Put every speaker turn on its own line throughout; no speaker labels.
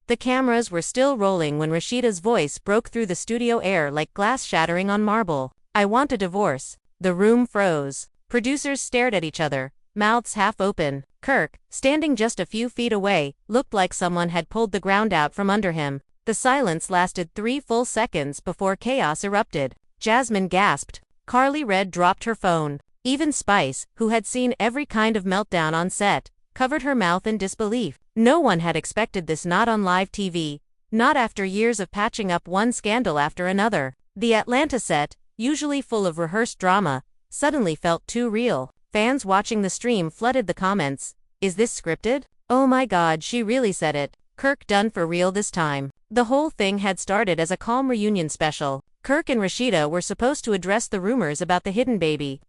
The cameras were still rolling when Rasheeda's voice broke through the studio air like glass shattering on marble. "I want a divorce." The room froze. Producers stared at each other, mouths half open. Kirk, standing just a few feet away, looked like someone had pulled the ground out from under him. The silence lasted 3 full seconds before chaos erupted. Jasmine gasped. Carly Red dropped her phone. Even Spice, who had seen every kind of meltdown on set, covered her mouth in disbelief. No one had expected this, not on live TV, not after years of patching up one scandal after another. The Atlanta set, usually full of rehearsed drama, suddenly felt too real. Fans watching the stream flooded the comments. "Is this scripted? Oh my god, she really said it. Kirk done for real this time." The whole thing had started as a calm reunion special. Kirk and Rasheeda were supposed to address the rumors about the hidden baby,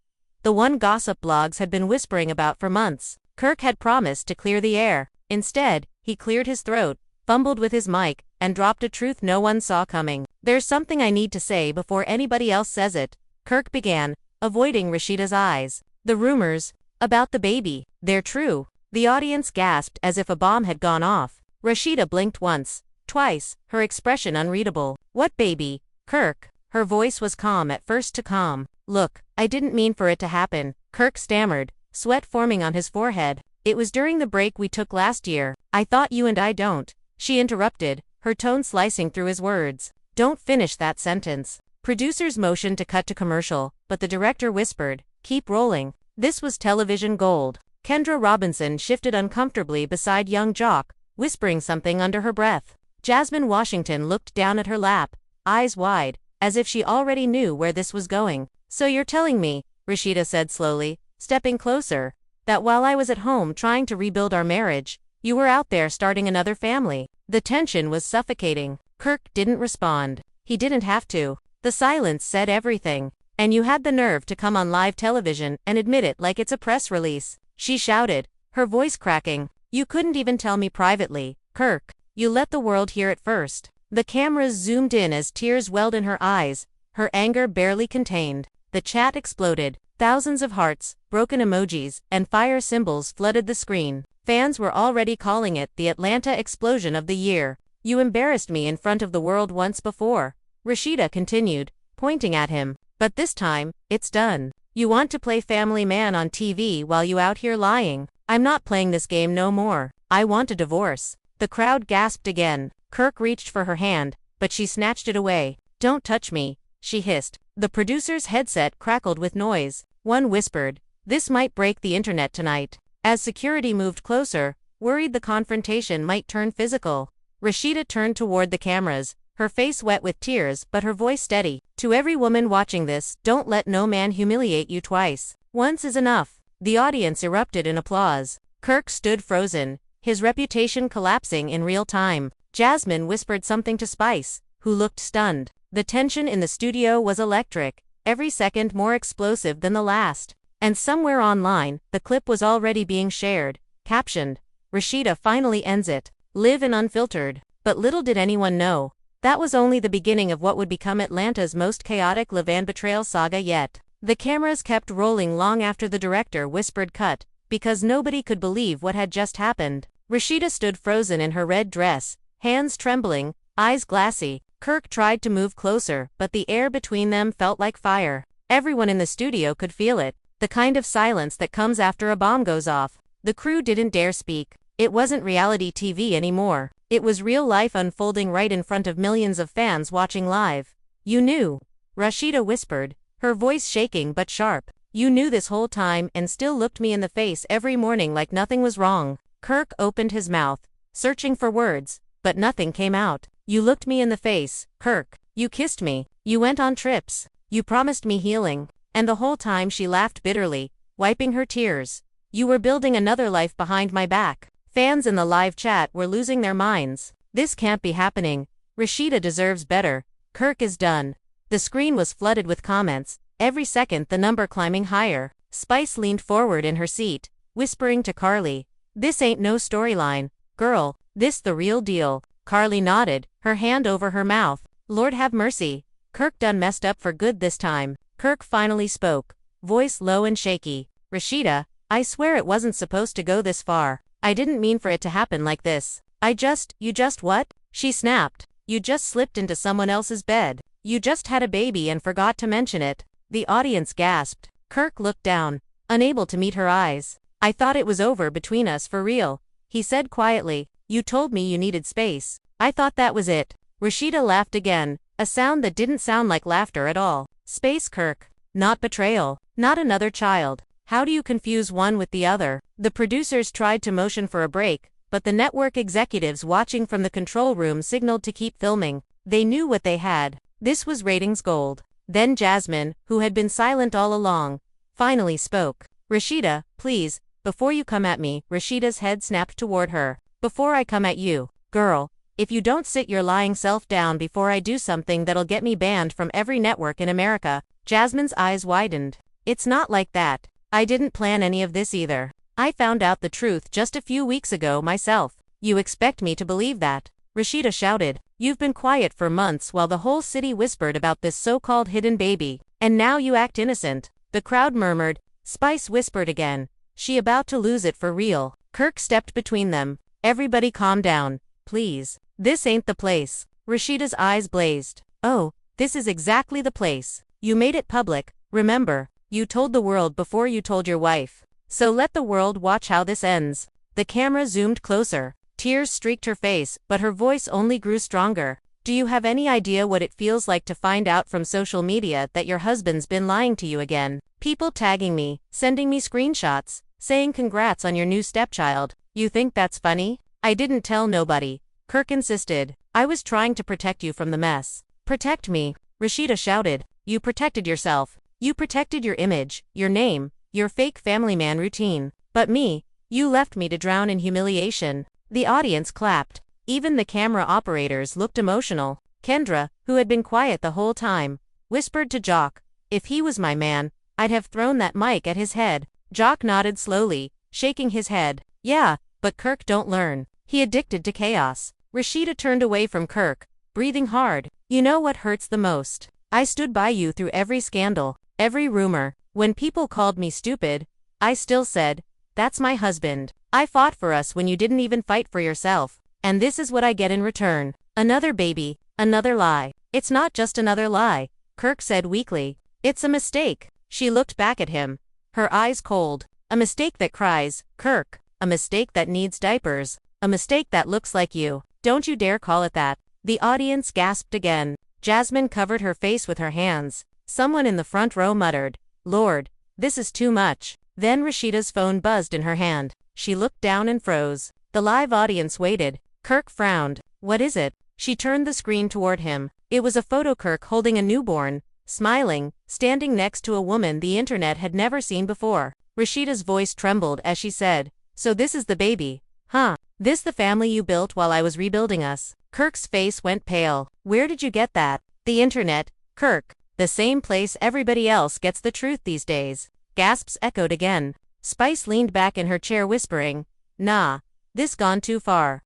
the one gossip blogs had been whispering about for months. Kirk had promised to clear the air. Instead, he cleared his throat, fumbled with his mic, and dropped a truth no one saw coming. "There's something I need to say before anybody else says it," Kirk began, avoiding Rasheeda's eyes. "The rumors about the baby, they're true." The audience gasped as if a bomb had gone off. Rasheeda blinked once, twice, her expression unreadable. "What baby, Kirk?" Her voice was calm at first, too calm. "Look, I didn't mean for it to happen," Kirk stammered, sweat forming on his forehead. "It was during the break we took last year. I thought you and I don't." She interrupted, her tone slicing through his words. "Don't finish that sentence." Producers motioned to cut to commercial, but the director whispered, "Keep rolling." This was television gold. Kendra Robinson shifted uncomfortably beside young Jock, whispering something under her breath. Jasmine Washington looked down at her lap, eyes wide, as if she already knew where this was going. "So you're telling me," Rasheeda said slowly, stepping closer, "that while I was at home trying to rebuild our marriage, you were out there starting another family?" The tension was suffocating. Kirk didn't respond. He didn't have to. The silence said everything. "And you had the nerve to come on live television and admit it like it's a press release," she shouted, her voice cracking. "You couldn't even tell me privately, Kirk. You let the world hear it first." The cameras zoomed in as tears welled in her eyes, her anger barely contained. The chat exploded. Thousands of hearts, broken emojis, and fire symbols flooded the screen. Fans were already calling it the Atlanta explosion of the year. "You embarrassed me in front of the world once before," Rasheeda continued, pointing at him. "But this time, it's done. You want to play family man on TV while you out here lying. I'm not playing this game no more. I want a divorce." The crowd gasped again. Kirk reached for her hand, but she snatched it away. "Don't touch me," she hissed. The producer's headset crackled with noise. One whispered, "This might break the internet tonight." As security moved closer, worried the confrontation might turn physical, Rasheeda turned toward the cameras, her face wet with tears but her voice steady. "To every woman watching this, don't let no man humiliate you twice. Once is enough." The audience erupted in applause. Kirk stood frozen, his reputation collapsing in real time. Jasmine whispered something to Spice, who looked stunned. The tension in the studio was electric, every second more explosive than the last. And somewhere online, the clip was already being shared, captioned, "Rasheeda finally ends it. Live and unfiltered." But little did anyone know, that was only the beginning of what would become Atlanta's most chaotic Levan betrayal saga yet. The cameras kept rolling long after the director whispered cut, because nobody could believe what had just happened. Rasheeda stood frozen in her red dress, hands trembling, eyes glassy. Kirk tried to move closer, but the air between them felt like fire. Everyone in the studio could feel it, the kind of silence that comes after a bomb goes off. The crew didn't dare speak. It wasn't reality TV anymore. It was real life unfolding right in front of millions of fans watching live. "You knew," Rasheeda whispered, her voice shaking but sharp. "You knew this whole time and still looked me in the face every morning like nothing was wrong." Kirk opened his mouth, searching for words, but nothing came out. "You looked me in the face, Kirk. You kissed me. You went on trips. You promised me healing." And the whole time she laughed bitterly, wiping her tears. "You were building another life behind my back." Fans in the live chat were losing their minds. "This can't be happening. Rasheeda deserves better. Kirk is done." The screen was flooded with comments, every second the number climbing higher. Spice leaned forward in her seat, whispering to Carly, "This ain't no storyline, girl, this the real deal." Carly nodded, her hand over her mouth. "Lord have mercy. Kirk done messed up for good this time." Kirk finally spoke, voice low and shaky. "Rasheeda, I swear it wasn't supposed to go this far. I didn't mean for it to happen like this. You just what? She snapped. You just slipped into someone else's bed. You just had a baby and forgot to mention it. The audience gasped. Kirk looked down, unable to meet her eyes. I thought it was over between us for real, he said quietly. You told me you needed space. I thought that was it. Rasheeda laughed again, a sound that didn't sound like laughter at all. Space, Kirk. Not betrayal. Not another child. How do you confuse one with the other? The producers tried to motion for a break, but the network executives watching from the control room signaled to keep filming. They knew what they had. This was ratings gold. Then Jasmine, who had been silent all along, finally spoke. Rasheeda, please, before you come at me. Rasheeda's head snapped toward her. Before I come at you, girl, if you don't sit your lying self down before I do something that'll get me banned from every network in America. Jasmine's eyes widened. It's not like that. I didn't plan any of this either. I found out the truth just a few weeks ago myself. You expect me to believe that? Rasheeda shouted. You've been quiet for months while the whole city whispered about this so-called hidden baby, and now you act innocent. The crowd murmured. Spice whispered again. She about to lose it for real. Kirk stepped between them. Everybody calm down, please. This ain't the place. Rasheeda's eyes blazed. Oh, this is exactly the place. You made it public, remember? You told the world before you told your wife. So let the world watch how this ends. The camera zoomed closer. Tears streaked her face, but her voice only grew stronger. Do you have any idea what it feels like to find out from social media that your husband's been lying to you again? People tagging me, sending me screenshots, saying congrats on your new stepchild. You think that's funny? I didn't tell nobody. Kirk insisted. I was trying to protect you from the mess. Protect me, Rasheeda shouted. You protected yourself. You protected your image, your name, your fake family man routine. But me, you left me to drown in humiliation. The audience clapped. Even the camera operators looked emotional. Kendra, who had been quiet the whole time, whispered to Jock, if he was my man, I'd have thrown that mic at his head. Jock nodded slowly, shaking his head. Yeah, but Kirk don't learn. He addicted to chaos. Rasheeda turned away from Kirk, breathing hard. You know what hurts the most? I stood by you through every scandal, every rumor. When people called me stupid, I still said, that's my husband. I fought for us when you didn't even fight for yourself. And this is what I get in return. Another baby, another lie. It's not just another lie, Kirk said weakly. It's a mistake. She looked back at him, her eyes cold. A mistake that cries, Kirk. A mistake that needs diapers. A mistake that looks like you. Don't you dare call it that. The audience gasped again. Jasmine covered her face with her hands. Someone in the front row muttered, Lord, this is too much. Then Rasheeda's phone buzzed in her hand. She looked down and froze. The live audience waited. Kirk frowned. What is it? She turned the screen toward him. It was a photo Kirk holding a newborn, smiling, standing next to a woman the internet had never seen before. Rasheeda's voice trembled as she said, so this is the baby, huh? This the family you built while I was rebuilding us? Kirk's face went pale. Where did you get that? The internet, Kirk. The same place everybody else gets the truth these days. Gasps echoed again. Spice leaned back in her chair whispering, nah, this gone too far.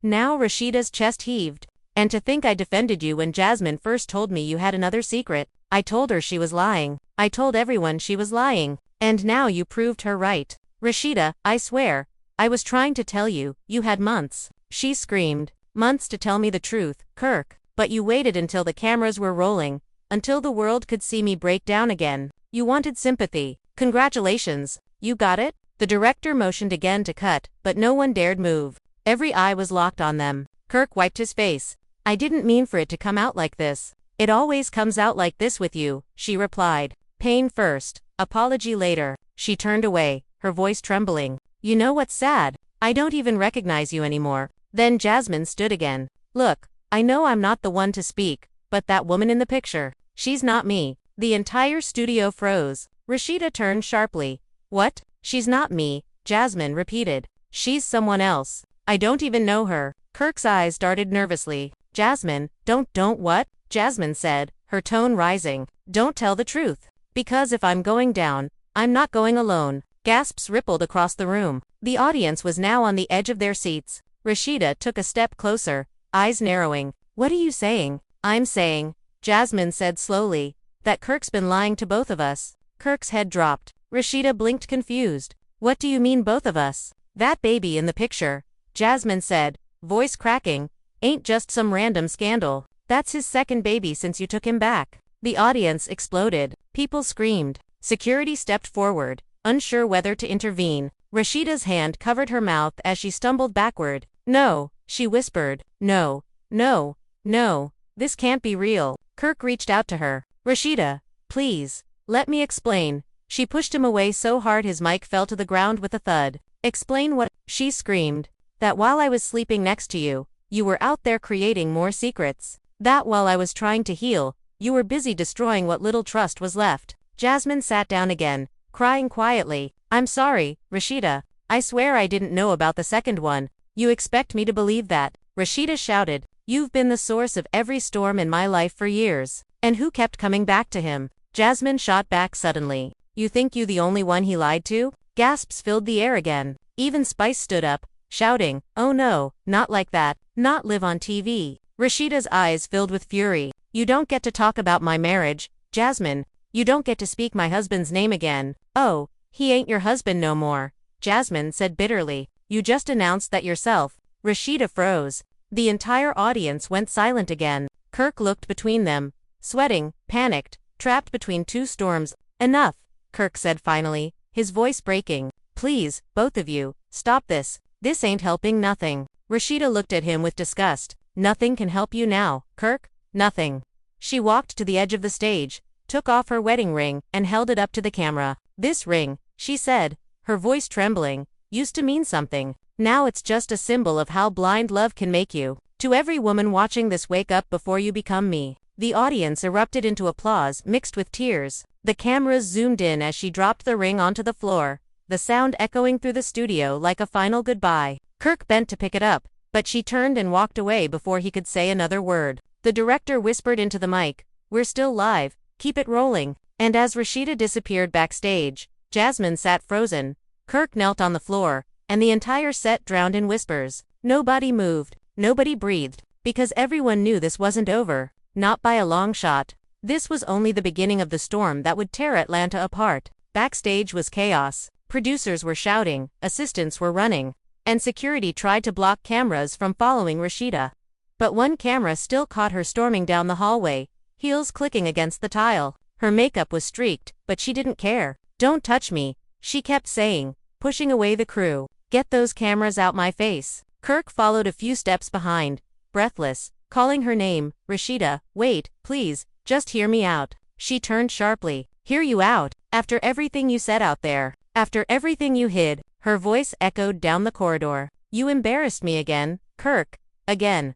Now Rasheeda's chest heaved. And to think I defended you when Jasmine first told me you had another secret. I told her she was lying. I told everyone she was lying. And now you proved her right. Rasheeda, I swear, I was trying to tell you, you had months. She screamed. Months to tell me the truth, Kirk. But you waited until the cameras were rolling, until the world could see me break down again. You wanted sympathy. Congratulations. You got it? The director motioned again to cut, but no one dared move. Every eye was locked on them. Kirk wiped his face. I didn't mean for it to come out like this. It always comes out like this with you, she replied. Pain first, apology later. She turned away, her voice trembling. You know what's sad? I don't even recognize you anymore. Then Jasmine stood again. Look, I know I'm not the one to speak, but that woman in the picture, she's not me. The entire studio froze. Rasheeda turned sharply. What? She's not me, Jasmine repeated. She's someone else. I don't even know her. Kirk's eyes darted nervously. Jasmine, don't what? Jasmine said, her tone rising. Don't tell the truth. Because if I'm going down, I'm not going alone. Gasps rippled across the room. The audience was now on the edge of their seats. Rasheeda took a step closer, eyes narrowing. What are you saying? I'm saying, Jasmine said slowly, that Kirk's been lying to both of us. Kirk's head dropped. Rasheeda blinked confused. What do you mean both of us? That baby in the picture, Jasmine said, voice cracking. Ain't just some random scandal. That's his second baby since you took him back. The audience exploded. People screamed. Security stepped forward, unsure whether to intervene. Rasheeda's hand covered her mouth as she stumbled backward. No, she whispered. No, no, no, this can't be real. Kirk reached out to her. Rasheeda, please, let me explain. She pushed him away so hard his mic fell to the ground with a thud. Explain what? She screamed. That while I was sleeping next to you, you were out there creating more secrets. That while I was trying to heal, you were busy destroying what little trust was left. Jasmine sat down again, crying quietly. I'm sorry, Rasheeda. I swear I didn't know about the second one. You expect me to believe that? Rasheeda shouted. You've been the source of every storm in my life for years. And who kept coming back to him? Jasmine shot back suddenly. You think you the only one he lied to? Gasps filled the air again. Even Spice stood up, shouting, oh no, not like that, not live on TV. Rasheeda's eyes filled with fury. You don't get to talk about my marriage, Jasmine. You don't get to speak my husband's name again. Oh, he ain't your husband no more, Jasmine said bitterly. You just announced that yourself. Rasheeda froze. The entire audience went silent again. Kirk looked between them, sweating, panicked, trapped between two storms. Enough, Kirk said finally, his voice breaking. Please, both of you, stop this. This ain't helping nothing. Rasheeda looked at him with disgust. Nothing can help you now, Kirk, nothing. She walked to the edge of the stage, took off her wedding ring, and held it up to the camera. This ring, she said, her voice trembling, used to mean something. Now it's just a symbol of how blind love can make you. To every woman watching this, wake up before you become me. The audience erupted into applause mixed with tears. The cameras zoomed in as she dropped the ring onto the floor, the sound echoing through the studio like a final goodbye. Kirk bent to pick it up, but she turned and walked away before he could say another word. The director whispered into the mic, we're still live, keep it rolling. And as Rasheeda disappeared backstage, Jasmine sat frozen. Kirk knelt on the floor, and the entire set drowned in whispers. Nobody moved, nobody breathed, because everyone knew this wasn't over, not by a long shot. This was only the beginning of the storm that would tear Atlanta apart. Backstage was chaos. Producers were shouting, assistants were running, and security tried to block cameras from following Rasheeda. But one camera still caught her storming down the hallway, heels clicking against the tile. Her makeup was streaked, but she didn't care. Don't touch me, she kept saying, pushing away the crew. Get those cameras out my face. Kirk followed a few steps behind, breathless, calling her name. Rasheeda, wait, please, just hear me out. She turned sharply. Hear you out? After everything you said out there, after everything you hid. Her voice echoed down the corridor. You embarrassed me again, Kirk, again.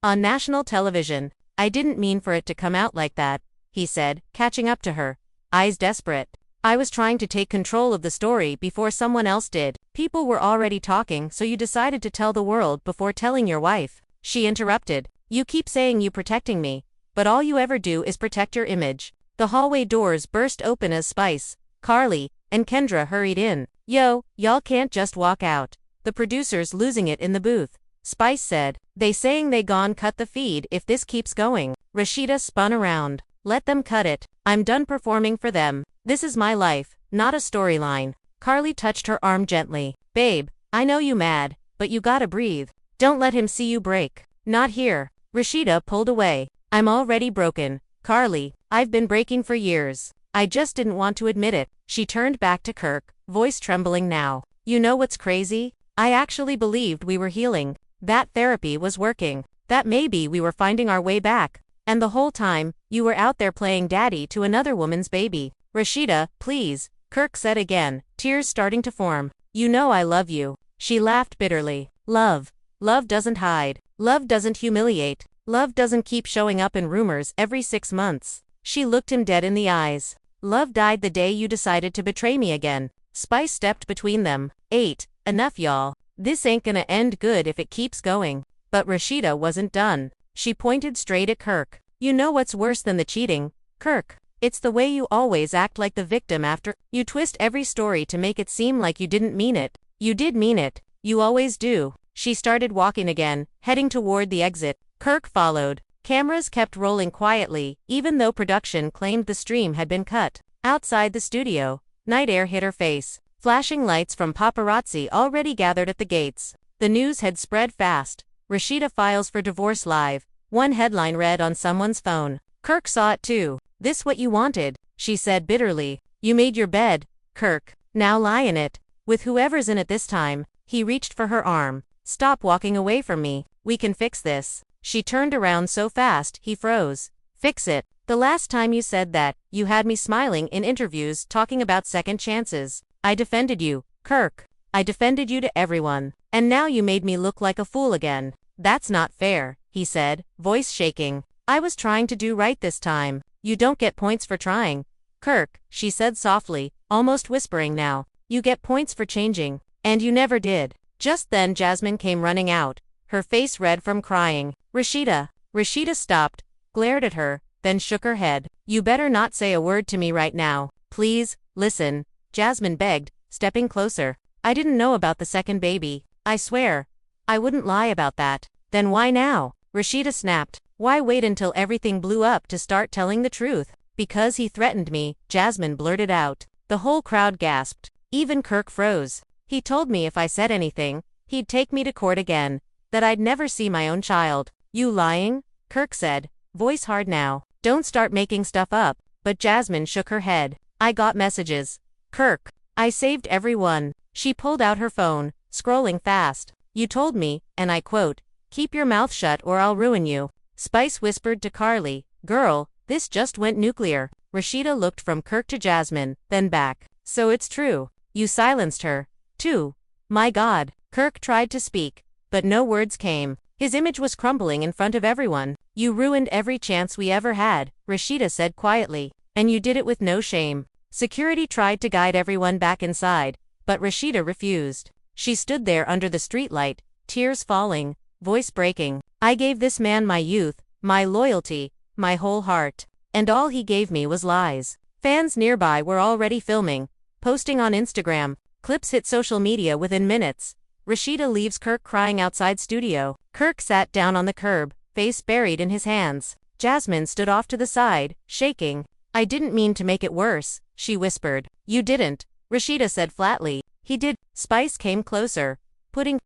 On national television. I didn't mean for it to come out like that, he said, catching up to her, eyes desperate. I was trying to take control of the story before someone else did. People were already talking, so you decided to tell the world before telling your wife. She interrupted. You keep saying you protecting me, but all you ever do is protect your image. The hallway doors burst open as Spice, Carly, and Kendra hurried in. Yo, y'all can't just walk out. The producers losing it in the booth. Spice said, they saying they gon' cut the feed if this keeps going. Rasheeda spun around. Let them cut it. I'm done performing for them. This is my life, not a storyline. Carly touched her arm gently. Babe, I know you mad, but you gotta breathe. Don't let him see you break. Not here. Rasheeda pulled away. I'm already broken. Carly, I've been breaking for years. I just didn't want to admit it. She turned back to Kirk, voice trembling now. You know what's crazy? I actually believed we were healing. That therapy was working. That maybe we were finding our way back. And the whole time, you were out there playing daddy to another woman's baby. Rasheeda, please, Kirk said again, tears starting to form. You know I love you. She laughed bitterly. Love. Love doesn't hide. Love doesn't humiliate. Love doesn't keep showing up in rumors every 6 months. She looked him dead in the eyes. Love died the day you decided to betray me again. Spice stepped between them. Enough y'all. This ain't gonna end good if it keeps going. But Rasheeda wasn't done. She pointed straight at Kirk. You know what's worse than the cheating, Kirk? It's the way you always act like the victim after. You twist every story to make it seem like you didn't mean it. You did mean it. You always do. She started walking again, heading toward the exit. Kirk followed. Cameras kept rolling quietly, even though production claimed the stream had been cut. Outside the studio, night air hit her face. Flashing lights from paparazzi already gathered at the gates. The news had spread fast. Rasheeda files for divorce live. One headline read on someone's phone. Kirk saw it too. "This what you wanted," she said bitterly. "You made your bed, Kirk. Now lie in it. With whoever's in it this time." He reached for her arm. "Stop walking away from me. We can fix this." She turned around so fast, he froze. "Fix it? The last time you said that, you had me smiling in interviews talking about second chances. I defended you, Kirk. I defended you to everyone. And now you made me look like a fool again." "That's not fair," he said, voice shaking. "I was trying to do right this time. You don't get points for trying, Kirk," she said softly, almost whispering now. "You get points for changing. And you never did." Just then Jasmine came running out, her face red from crying. "Rasheeda." Rasheeda stopped, glared at her, then shook her head. "You better not say a word to me right now. Please, listen," Jasmine begged, stepping closer. "I didn't know about the second baby. I swear. I wouldn't lie about that." "Then why now?" Rasheeda snapped. "Why wait until everything blew up to start telling the truth?" "Because he threatened me," Jasmine blurted out. The whole crowd gasped. Even Kirk froze. "He told me if I said anything, he'd take me to court again. That I'd never see my own child." "You lying?" Kirk said, voice hard now. "Don't start making stuff up." But Jasmine shook her head. "I got messages, Kirk. I saved every one." She pulled out her phone, scrolling fast. "You told me," and I quote, "keep your mouth shut or I'll ruin you." Spice whispered to Carly, "Girl, this just went nuclear." Rasheeda looked from Kirk to Jasmine, then back. "So it's true. You silenced her, too." "My God." Kirk tried to speak, but no words came. His image was crumbling in front of everyone. "You ruined every chance we ever had," Rasheeda said quietly. "And you did it with no shame." Security tried to guide everyone back inside, but Rasheeda refused. She stood there under the streetlight, tears falling, voice breaking. "I gave this man my youth, my loyalty, my whole heart. And all he gave me was lies." Fans nearby were already filming, posting on Instagram. Clips hit social media within minutes. Rasheeda leaves Kirk crying outside studio. Kirk sat down on the curb, face buried in his hands. Jasmine stood off to the side, shaking. "I didn't mean to make it worse," she whispered. "You didn't," Rasheeda said flatly. "He did." Spice came closer, putting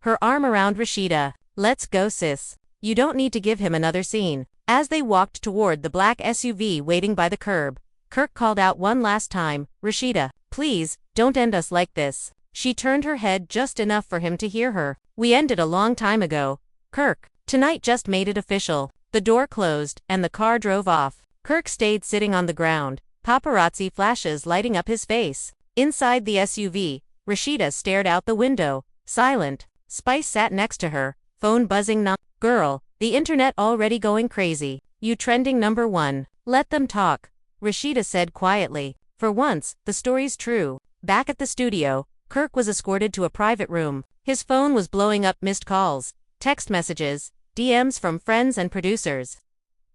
her arm around Rasheeda. "Let's go, sis. You don't need to give him another scene." As they walked toward the black SUV waiting by the curb, Kirk called out one last time, "Rasheeda, please, don't end us like this." She turned her head just enough for him to hear her. "We ended a long time ago, Kirk. Tonight just made it official." The door closed, and the car drove off. Kirk stayed sitting on the ground, paparazzi flashes lighting up his face. Inside the SUV, Rasheeda stared out the window, silent. Spice sat next to her, phone buzzing "Girl, the internet already going crazy. You trending #1. Let them talk," Rasheeda said quietly. For once, the story's true. Back at the studio, Kirk was escorted to a private room. His phone was blowing up missed calls, text messages, DMs from friends and producers.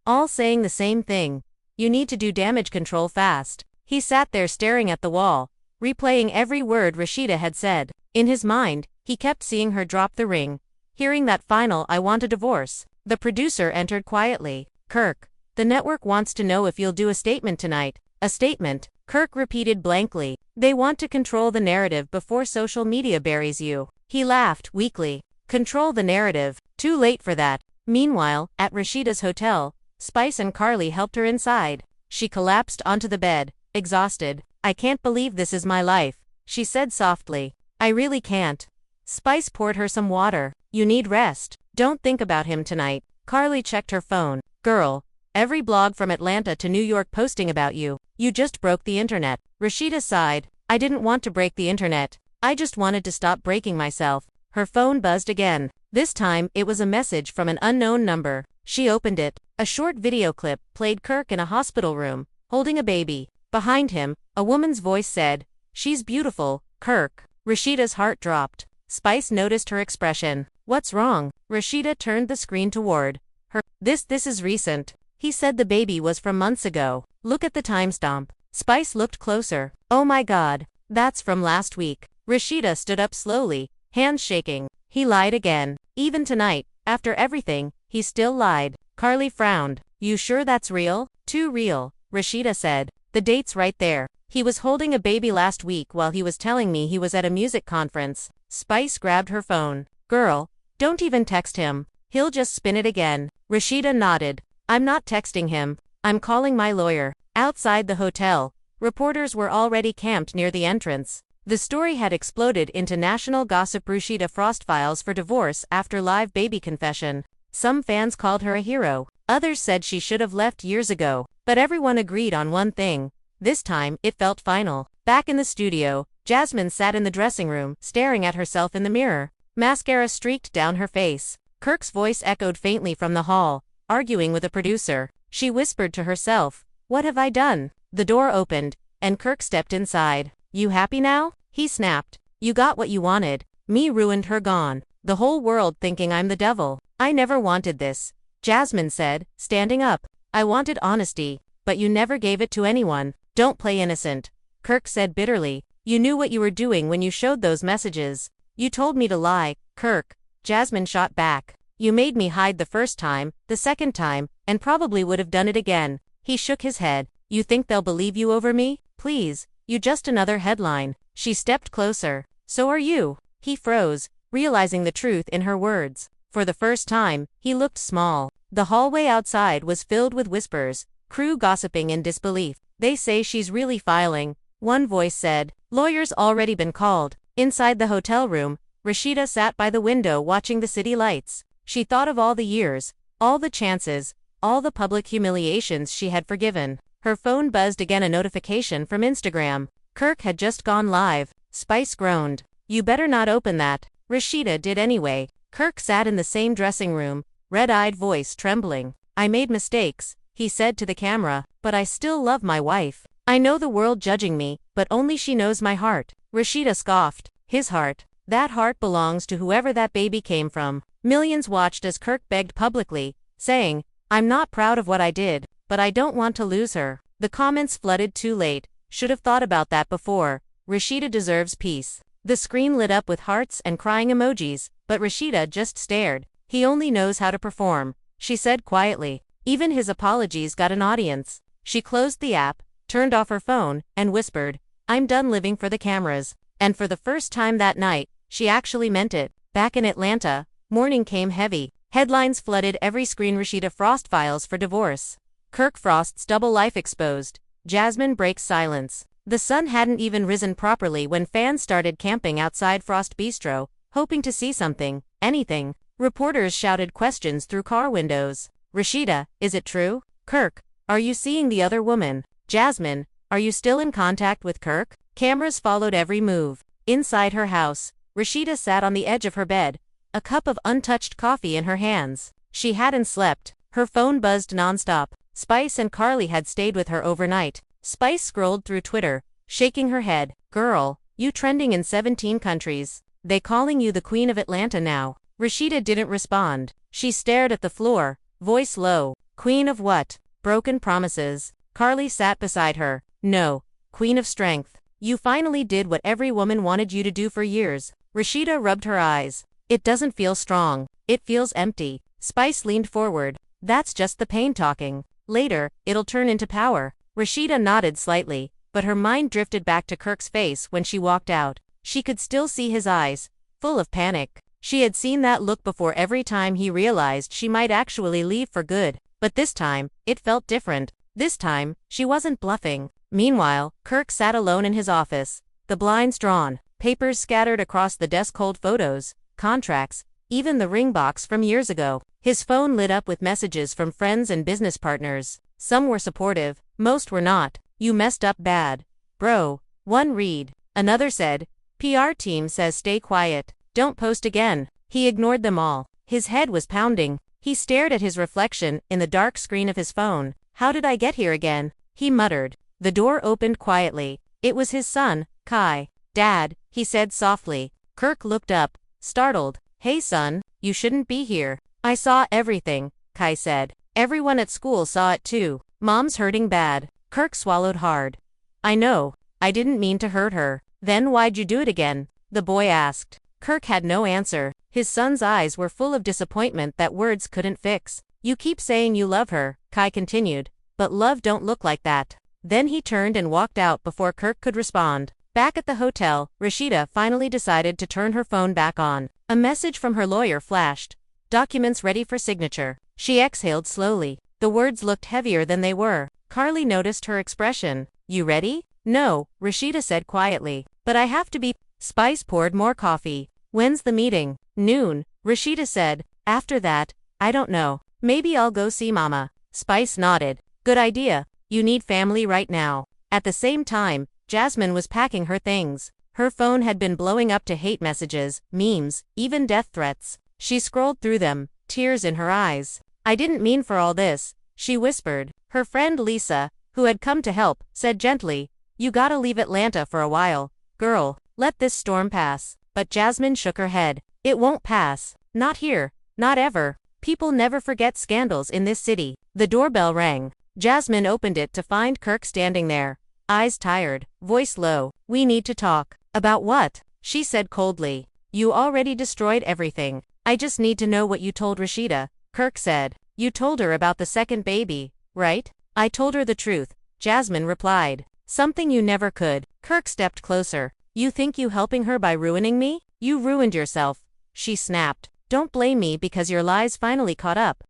All saying the same thing. "You need to do damage control fast." He sat there staring at the wall, replaying every word Rasheeda had said. In his mind, he kept seeing her drop the ring, hearing that final "I want a divorce." The producer entered quietly. "Kirk, the network wants to know if you'll do a statement tonight." "A statement?" Kirk repeated blankly. "They want to control the narrative before social media buries you." He laughed weakly. Control the narrative. Too late for that. Meanwhile, at Rasheeda's hotel, Spice and Carly helped her inside. She collapsed onto the bed, exhausted. "I can't believe this is my life," she said softly. "I really can't." Spice poured her some water. "You need rest. Don't think about him tonight." Carly checked her phone. "Girl, every blog from Atlanta to New York posting about you. You just broke the internet." Rasheeda sighed. "I didn't want to break the internet. I just wanted to stop breaking myself." Her phone buzzed again. This time, it was a message from an unknown number. She opened it. A short video clip played Kirk in a hospital room, holding a baby. Behind him, a woman's voice said, "She's beautiful, Kirk." Rasheeda's heart dropped. Spice noticed her expression. "What's wrong?" Rasheeda turned the screen toward her. This is recent. He said the baby was from months ago. Look at the timestamp." Spice looked closer. "Oh my God. That's from last week." Rasheeda stood up slowly, hands shaking. He lied again. Even tonight, after everything, he still lied. Carly frowned. "You sure that's real?" "Too real," Rasheeda said. "The date's right there. He was holding a baby last week while he was telling me he was at a music conference." Spice grabbed her phone. Girl, don't even text him. He'll just spin it again. Rasheeda nodded. I'm not texting him. I'm calling my lawyer. Outside the hotel, reporters were already camped near the entrance. The story had exploded into national gossip. Rasheeda Frost files for divorce after live baby confession. Some fans called her a hero. Others said she should have left years ago. But everyone agreed on one thing. This time, it felt final. Back in the studio, Jasmine sat in the dressing room, staring at herself in the mirror. Mascara streaked down her face. Kirk's voice echoed faintly from the hall, arguing with a producer. She whispered to herself, "What have I done?" The door opened, and Kirk stepped inside. "You happy now?" He snapped. "You got what you wanted. Me ruined her gone. The whole world thinking I'm the devil. I never wanted this," Jasmine said, standing up. "I wanted honesty, but you never gave it to anyone. Don't play innocent," Kirk said bitterly. "You knew what you were doing when you showed those messages. You told me to lie, Kirk," Jasmine shot back. "You made me hide the first time, the second time, and probably would have done it again." He shook his head. "You think they'll believe you over me? Please, you just another headline." She stepped closer. "So are you." He froze, realizing the truth in her words. For the first time, he looked small. The hallway outside was filled with whispers, crew gossiping in disbelief. "They say she's really filing," one voice said. "Lawyer's already been called." Inside the hotel room, Rasheeda sat by the window watching the city lights. She thought of all the years, all the chances, all the public humiliations she had forgiven. Her phone buzzed again, a notification from Instagram. Kirk had just gone live. Spice groaned. "You better not open that." Rasheeda did anyway. Kirk sat in the same dressing room, red-eyed, voice trembling. "I made mistakes," he said to the camera, "but I still love my wife. I know the world judging me, but only she knows my heart." Rasheeda scoffed. His heart. That heart belongs to whoever that baby came from. Millions watched as Kirk begged publicly, saying, "I'm not proud of what I did, but I don't want to lose her." The comments flooded. "Too late. Should have thought about that before. Rasheeda deserves peace." The screen lit up with hearts and crying emojis, but Rasheeda just stared. "He only knows how to perform," she said quietly. Even his apologies got an audience. She closed the app, turned off her phone, and whispered, "I'm done living for the cameras." And for the first time that night, she actually meant it. Back in Atlanta, morning came heavy. Headlines flooded every screen. Rasheeda Frost files for divorce. Kirk Frost's double life exposed. Jasmine breaks silence. The sun hadn't even risen properly when fans started camping outside Frost Bistro, hoping to see something, anything. Reporters shouted questions through car windows. "Rasheeda, is it true? Kirk, are you seeing the other woman? Jasmine, are you still in contact with Kirk?" Cameras followed every move. Inside her house, Rasheeda sat on the edge of her bed, a cup of untouched coffee in her hands. She hadn't slept. Her phone buzzed nonstop. Spice and Carly had stayed with her overnight. Spice scrolled through Twitter, shaking her head. "Girl, you trending in 17 countries. They calling you the Queen of Atlanta now." Rasheeda didn't respond. She stared at the floor, voice low. "Queen of what?" "Broken promises." Carly sat beside her. "No. Queen of strength. You finally did what every woman wanted you to do for years." Rasheeda rubbed her eyes. "It doesn't feel strong. It feels empty." Spice leaned forward. "That's just the pain talking. Later, it'll turn into power." Rasheeda nodded slightly, but her mind drifted back to Kirk's face when she walked out. She could still see his eyes, full of panic. She had seen that look before every time he realized she might actually leave for good. But this time, it felt different. This time, she wasn't bluffing. Meanwhile, Kirk sat alone in his office, the blinds drawn, papers scattered across the desk, old photos, contracts, even the ring box from years ago. His phone lit up with messages from friends and business partners. Some were supportive, most were not. "You messed up bad, bro," one read. Another said, "PR team says stay quiet. Don't post again." He ignored them all. His head was pounding. He stared at his reflection in the dark screen of his phone. "How did I get here again?" he muttered. The door opened quietly. It was his son, Kai. "Dad," he said softly. Kirk looked up, startled. "Hey son, you shouldn't be here." "I saw everything," Kai said. "Everyone at school saw it too. Mom's hurting bad." Kirk swallowed hard. "I know. I didn't mean to hurt her." "Then why'd you do it again?" the boy asked. Kirk had no answer. His son's eyes were full of disappointment that words couldn't fix. "You keep saying you love her," Kai continued, "but love don't look like that." Then he turned and walked out before Kirk could respond. Back at the hotel, Rasheeda finally decided to turn her phone back on. A message from her lawyer flashed. Documents ready for signature. She exhaled slowly. The words looked heavier than they were. Carly noticed her expression. You ready? No, Rasheeda said quietly. But I have to be. Spice poured more coffee. When's the meeting? Noon, Rasheeda said. After that, I don't know. Maybe I'll go see Mama. Spice nodded. Good idea. You need family right now. At the same time, Jasmine was packing her things. Her phone had been blowing up to hate messages, memes, even death threats. She scrolled through them, tears in her eyes. I didn't mean for all this, she whispered. Her friend Lisa, who had come to help, said gently, you gotta leave Atlanta for a while. Girl, let this storm pass. But Jasmine shook her head. It won't pass. Not here. Not ever. People never forget scandals in this city. The doorbell rang. Jasmine opened it to find Kirk standing there. Eyes tired, voice low. We need to talk. About what? She said coldly. You already destroyed everything. I just need to know what you told Rasheeda, Kirk said. You told her about the second baby, right? I told her the truth, Jasmine replied. Something you never could. Kirk stepped closer. You think you helping her by ruining me? You ruined yourself, she snapped. Don't blame me because your lies finally caught up.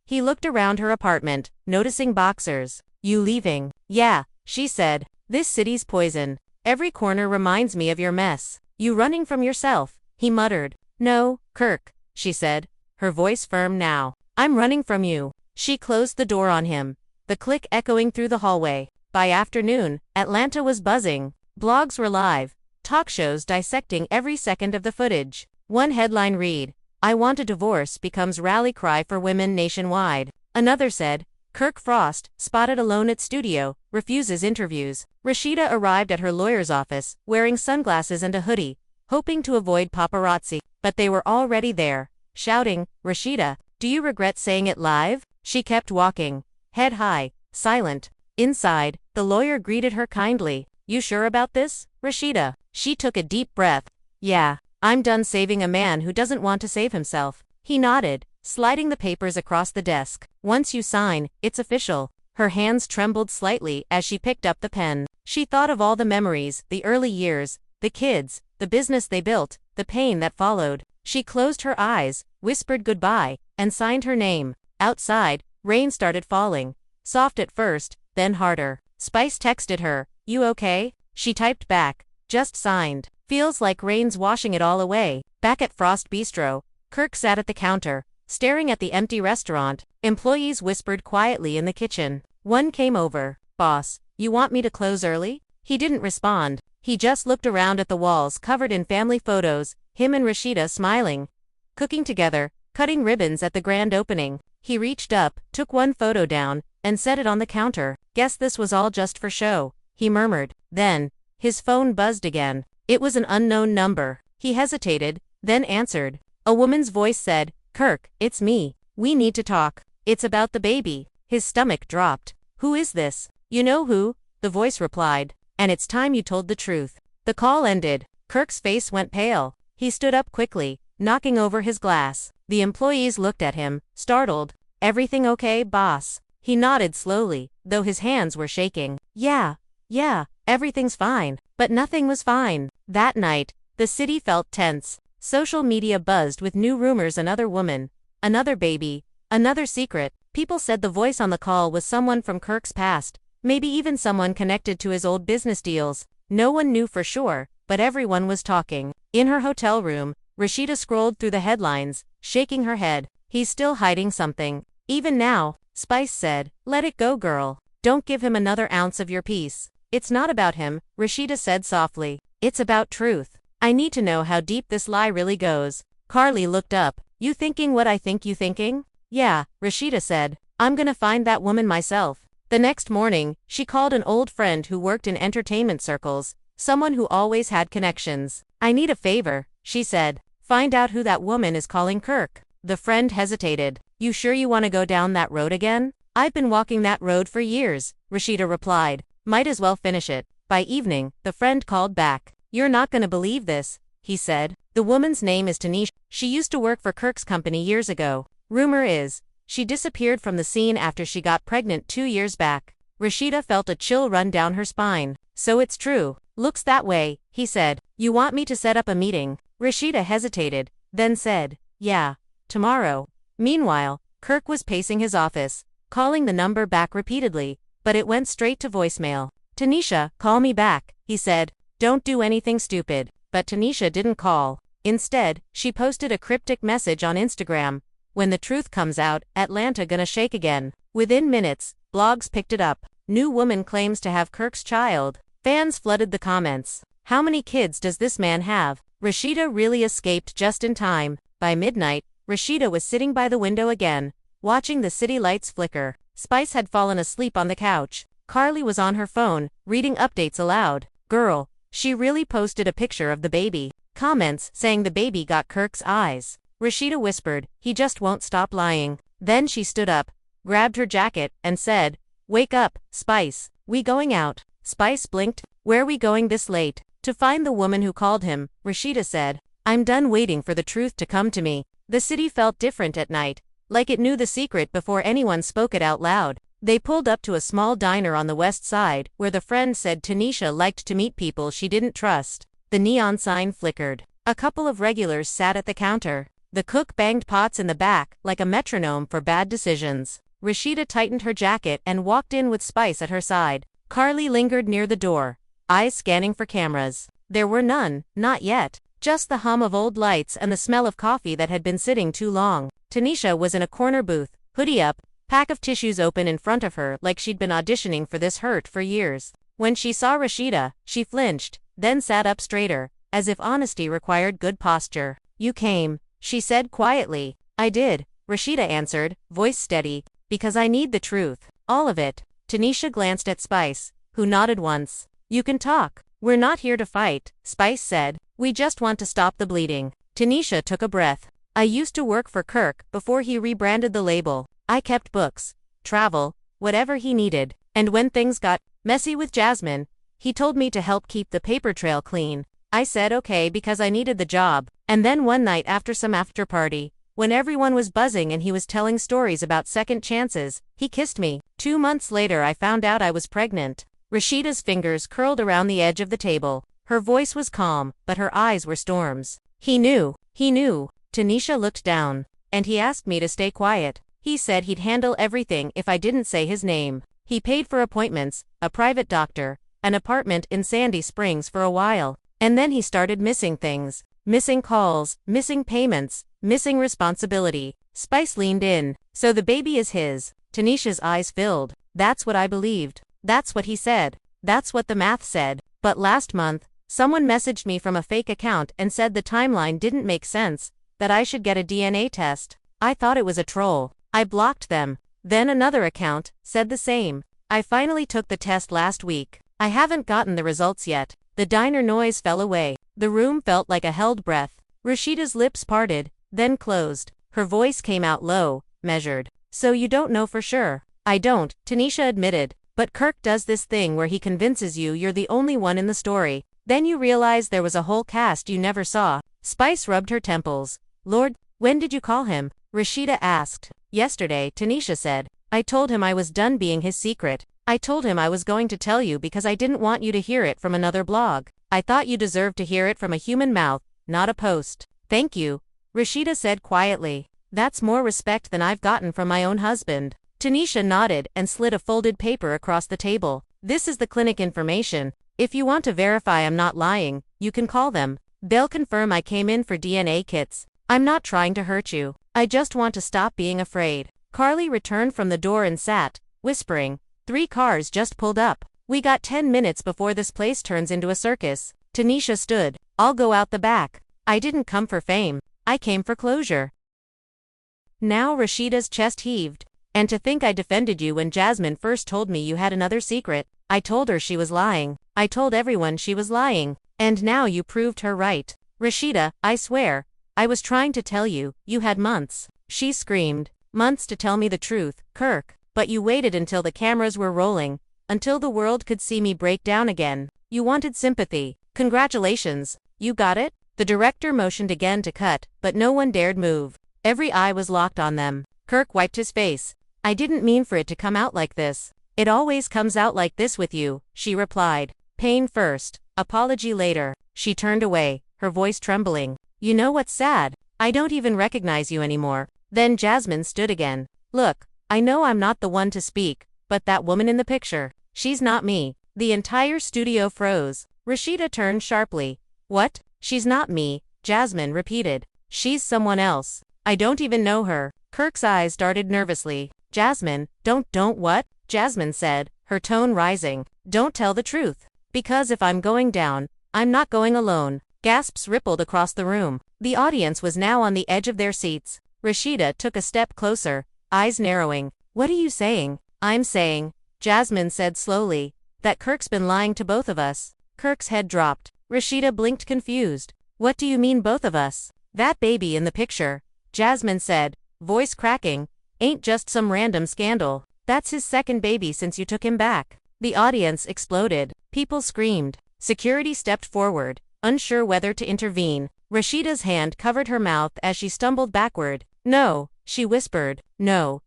He looked around her apartment, noticing boxers. You leaving? Yeah, she said. This city's poison. Every corner reminds me of your mess. You running from yourself, he muttered. No, Kirk, she said, her voice firm now. I'm running from you. She closed the door on him, the click echoing through the hallway. By afternoon, Atlanta was buzzing. Blogs were live, talk shows dissecting every second of the footage. One headline read, I want a divorce becomes rally cry for women nationwide. Another said, Kirk Frost, spotted alone at studio, refuses interviews. Rasheeda arrived at her lawyer's office, wearing sunglasses and a hoodie, hoping to avoid paparazzi, but they were already there, shouting, Rasheeda, do you regret saying it live? She kept walking, head high, silent. Inside, the lawyer greeted her kindly. You sure about this, Rasheeda? She took a deep breath. Yeah, I'm done saving a man who doesn't want to save himself. He nodded, sliding the papers across the desk. Once you sign, it's official. Her hands trembled slightly as she picked up the pen. She thought of all the memories, the early years, the kids, the business they built, the pain that followed. She closed her eyes, whispered goodbye, and signed her name. Outside, rain started falling. Soft at first, then harder. Spice texted her, you okay? She typed back, just signed. Feels like rain's washing it all away. Back at Frost Bistro, Kirk sat at the counter, staring at the empty restaurant. Employees whispered quietly in the kitchen. One came over. Boss, you want me to close early? He didn't respond. He just looked around at the walls covered in family photos, him and Rasheeda smiling, cooking together, cutting ribbons at the grand opening. He reached up, took one photo down, and set it on the counter. Guess this was all just for show, he murmured. Then, his phone buzzed again. It was an unknown number. He hesitated, then answered. A woman's voice said, Kirk, it's me. We need to talk. It's about the baby. His stomach dropped. Who is this? You know who, the voice replied. And it's time you told the truth. The call ended. Kirk's face went pale. He stood up quickly, knocking over his glass. The employees looked at him, startled. Everything okay, boss? He nodded slowly, though his hands were shaking. Yeah, everything's fine. But nothing was fine. That night, the city felt tense. Social media buzzed with new rumors. Another woman, another baby, another secret. People said the voice on the call was someone from Kirk's past, maybe even someone connected to his old business deals. No one knew for sure, but everyone was talking. In her hotel room, Rasheeda scrolled through the headlines, shaking her head. He's still hiding something. Even now, Spice said, let it go, girl. Don't give him another ounce of your peace. It's not about him, Rasheeda said softly. It's about truth. I need to know how deep this lie really goes. Carly looked up. You thinking what I think you thinking? Yeah, Rasheeda said. I'm gonna find that woman myself. The next morning, she called an old friend who worked in entertainment circles, someone who always had connections. I need a favor, she said. Find out who that woman is calling Kirk. The friend hesitated. You sure you want to go down that road again? I've been walking that road for years, Rasheeda replied. Might as well finish it. By evening, the friend called back. You're not gonna believe this, he said. The woman's name is Tanisha. She used to work for Kirk's company years ago. Rumor is, she disappeared from the scene after she got pregnant 2 years back. Rasheeda felt a chill run down her spine. So it's true. Looks that way, he said. You want me to set up a meeting? Rasheeda hesitated, then said, yeah, tomorrow. Meanwhile, Kirk was pacing his office, calling the number back repeatedly, but it went straight to voicemail. Tanisha, call me back, he said. Don't do anything stupid. But Tanisha didn't call. Instead, she posted a cryptic message on Instagram. When the truth comes out, Atlanta gonna shake again. Within minutes, blogs picked it up. New woman claims to have Kirk's child. Fans flooded the comments. How many kids does this man have? Rasheeda really escaped just in time. By midnight, Rasheeda was sitting by the window again, watching the city lights flicker. Spice had fallen asleep on the couch. Carly was on her phone, reading updates aloud. Girl, she really posted a picture of the baby. Comments saying the baby got Kirk's eyes. Rasheeda whispered, he just won't stop lying. Then she stood up, grabbed her jacket, and said, wake up, Spice, we going out? Spice blinked, where we going this late? To find the woman who called him, Rasheeda said, I'm done waiting for the truth to come to me. The city felt different at night, like it knew the secret before anyone spoke it out loud. They pulled up to a small diner on the west side, where the friend said Tanisha liked to meet people she didn't trust. The neon sign flickered. A couple of regulars sat at the counter. The cook banged pots in the back, like a metronome for bad decisions. Rasheeda tightened her jacket and walked in with Spice at her side. Carly lingered near the door, eyes scanning for cameras. There were none, not yet. Just the hum of old lights and the smell of coffee that had been sitting too long. Tanisha was in a corner booth, hoodie up, pack of tissues open in front of her like she'd been auditioning for this hurt for years. When she saw Rasheeda, she flinched, then sat up straighter, as if honesty required good posture. You came, she said quietly. I did, Rasheeda answered, voice steady, because I need the truth. All of it. Tanisha glanced at Spice, who nodded once. You can talk. We're not here to fight, Spice said. We just want to stop the bleeding. Tanisha took a breath. I used to work for Kirk before he rebranded the label. I kept books, travel, whatever he needed. And when things got messy with Jasmine, he told me to help keep the paper trail clean. I said okay because I needed the job. And then one night after some after party, when everyone was buzzing and he was telling stories about second chances, he kissed me. 2 months later I found out I was pregnant. Rasheeda's fingers curled around the edge of the table. Her voice was calm, but her eyes were storms. He knew. Tanisha looked down. And he asked me to stay quiet. He said he'd handle everything if I didn't say his name. He paid for appointments, a private doctor, an apartment in Sandy Springs for a while. And then he started missing things. Missing calls, missing payments, missing responsibility. Spice leaned in. So the baby is his. Tanisha's eyes filled. That's what I believed. That's what he said. That's what the math said. But last month, someone messaged me from a fake account and said the timeline didn't make sense, that I should get a DNA test. I thought it was a troll. I blocked them. Then another account said the same. I finally took the test last week. I haven't gotten the results yet. The diner noise fell away. The room felt like a held breath. Rasheeda's lips parted, then closed. Her voice came out low, measured. So you don't know for sure? I don't, Tanisha admitted. But Kirk does this thing where he convinces you you're the only one in the story. Then you realize there was a whole cast you never saw. Spice rubbed her temples. Lord, when did you call him? Rasheeda asked. Yesterday, Tanisha said. I told him I was done being his secret. I told him I was going to tell you because I didn't want you to hear it from another blog. I thought you deserved to hear it from a human mouth, not a post. Thank you, Rasheeda said quietly. That's more respect than I've gotten from my own husband. Tanisha nodded and slid a folded paper across the table. This is the clinic information. If you want to verify I'm not lying, you can call them. They'll confirm I came in for DNA kits. I'm not trying to hurt you. I just want to stop being afraid. Carly returned from the door and sat, whispering. 3 cars just pulled up. We got 10 minutes before this place turns into a circus. Tanisha stood. I'll go out the back. I didn't come for fame. I came for closure. Now Rasheeda's chest heaved. And to think I defended you when Jasmine first told me you had another secret. I told her she was lying. I told everyone she was lying. And now you proved her right. Rasheeda, I swear. I was trying to tell you, you had months. She screamed. Months to tell me the truth, Kirk. But you waited until the cameras were rolling. Until the world could see me break down again. You wanted sympathy. Congratulations. You got it? The director motioned again to cut, but no one dared move. Every eye was locked on them. Kirk wiped his face. I didn't mean for it to come out like this. It always comes out like this with you, she replied. Pain first, apology later. She turned away, her voice trembling. You know what's sad? I don't even recognize you anymore. Then Jasmine stood again. Look, I know I'm not the one to speak, but that woman in the picture, she's not me. The entire studio froze. Rasheeda turned sharply. What? She's not me, Jasmine repeated. She's someone else. I don't even know her. Kirk's eyes darted nervously. Jasmine, don't what? Jasmine said, her tone rising. Don't tell the truth. Because if I'm going down, I'm not going alone. Gasps rippled across the room. The audience was now on the edge of their seats. Rasheeda took a step closer, eyes narrowing. What are you saying? I'm saying, Jasmine said slowly, that Kirk's been lying to both of us. Kirk's head dropped. Rasheeda blinked confused. What do you mean both of us? That baby in the picture, Jasmine said, voice cracking, ain't just some random scandal. That's his second baby since you took him back. The audience exploded. People screamed. Security stepped forward, unsure whether to intervene. Rasheeda's hand covered her mouth as she stumbled backward. No, she whispered. No,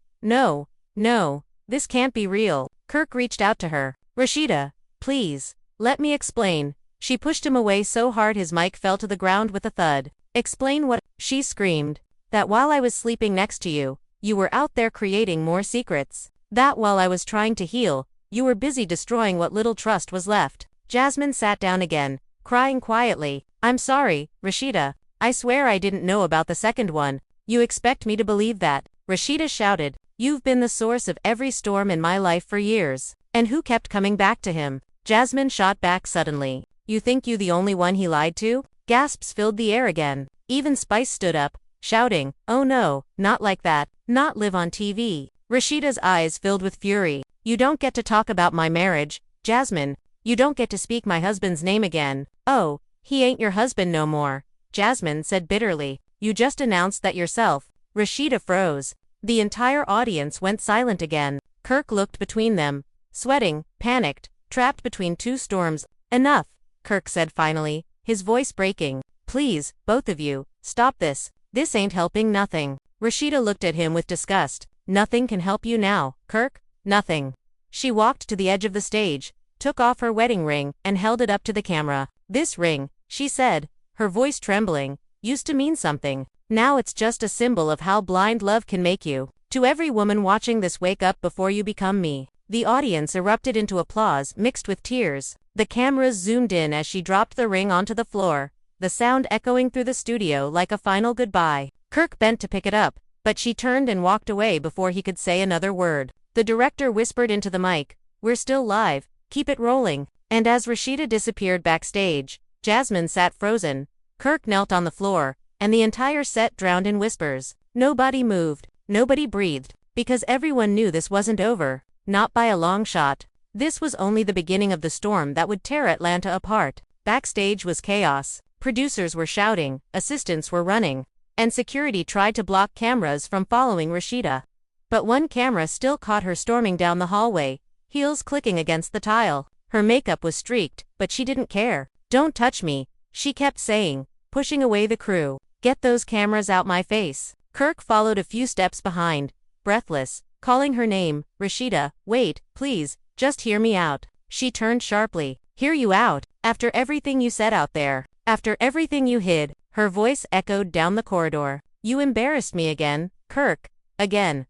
this can't be real. Kirk reached out to her. Rasheeda, please, let me explain. She pushed him away so hard his mic fell to the ground with a thud. Explain what? She screamed. That while I was sleeping next to you, you were out there creating more secrets. That while I was trying to heal, you were busy destroying what little trust was left. Jasmine sat down again, crying quietly. I'm sorry, Rasheeda. I swear I didn't know about the second one. You expect me to believe that? Rasheeda shouted. You've been the source of every storm in my life for years. And who kept coming back to him? Jasmine shot back suddenly. You think you the only one he lied to? Gasps filled the air again. Even Spice stood up, shouting, oh no, not like that, not live on TV. Rasheeda's eyes filled with fury. You don't get to talk about my marriage, Jasmine. You don't get to speak my husband's name again. Oh, he ain't your husband no more, Jasmine said bitterly. You just announced that yourself. Rasheeda froze. The entire audience went silent again. Kirk looked between them, sweating, panicked, trapped between two storms. Enough, Kirk said finally, his voice breaking. Please, both of you, stop this. This ain't helping nothing. Rasheeda looked at him with disgust. Nothing can help you now, Kirk? Nothing. She walked to the edge of the stage, took off her wedding ring, and held it up to the camera. This ring, she said, her voice trembling, used to mean something. Now it's just a symbol of how blind love can make you. To every woman watching this, wake up before you become me. The audience erupted into applause mixed with tears. The cameras zoomed in as she dropped the ring onto the floor, the sound echoing through the studio like a final goodbye. Kirk bent to pick it up, but she turned and walked away before he could say another word. The director whispered into the mic, we're still live, keep it rolling. And as Rasheeda disappeared backstage, Jasmine sat frozen. Kirk knelt on the floor, and the entire set drowned in whispers. Nobody moved, nobody breathed, because everyone knew this wasn't over. Not by a long shot. This was only the beginning of the storm that would tear Atlanta apart. Backstage was chaos. Producers were shouting, assistants were running, and security tried to block cameras from following Rasheeda. But one camera still caught her storming down the hallway, heels clicking against the tile. Her makeup was streaked, but she didn't care. Don't touch me, she kept saying, pushing away the crew. Get those cameras out my face. Kirk followed a few steps behind, breathless, calling her name. Rasheeda, wait, please, just hear me out. She turned sharply. Hear you out? After everything you said out there, after everything you hid, her voice echoed down the corridor. You embarrassed me again, Kirk, again.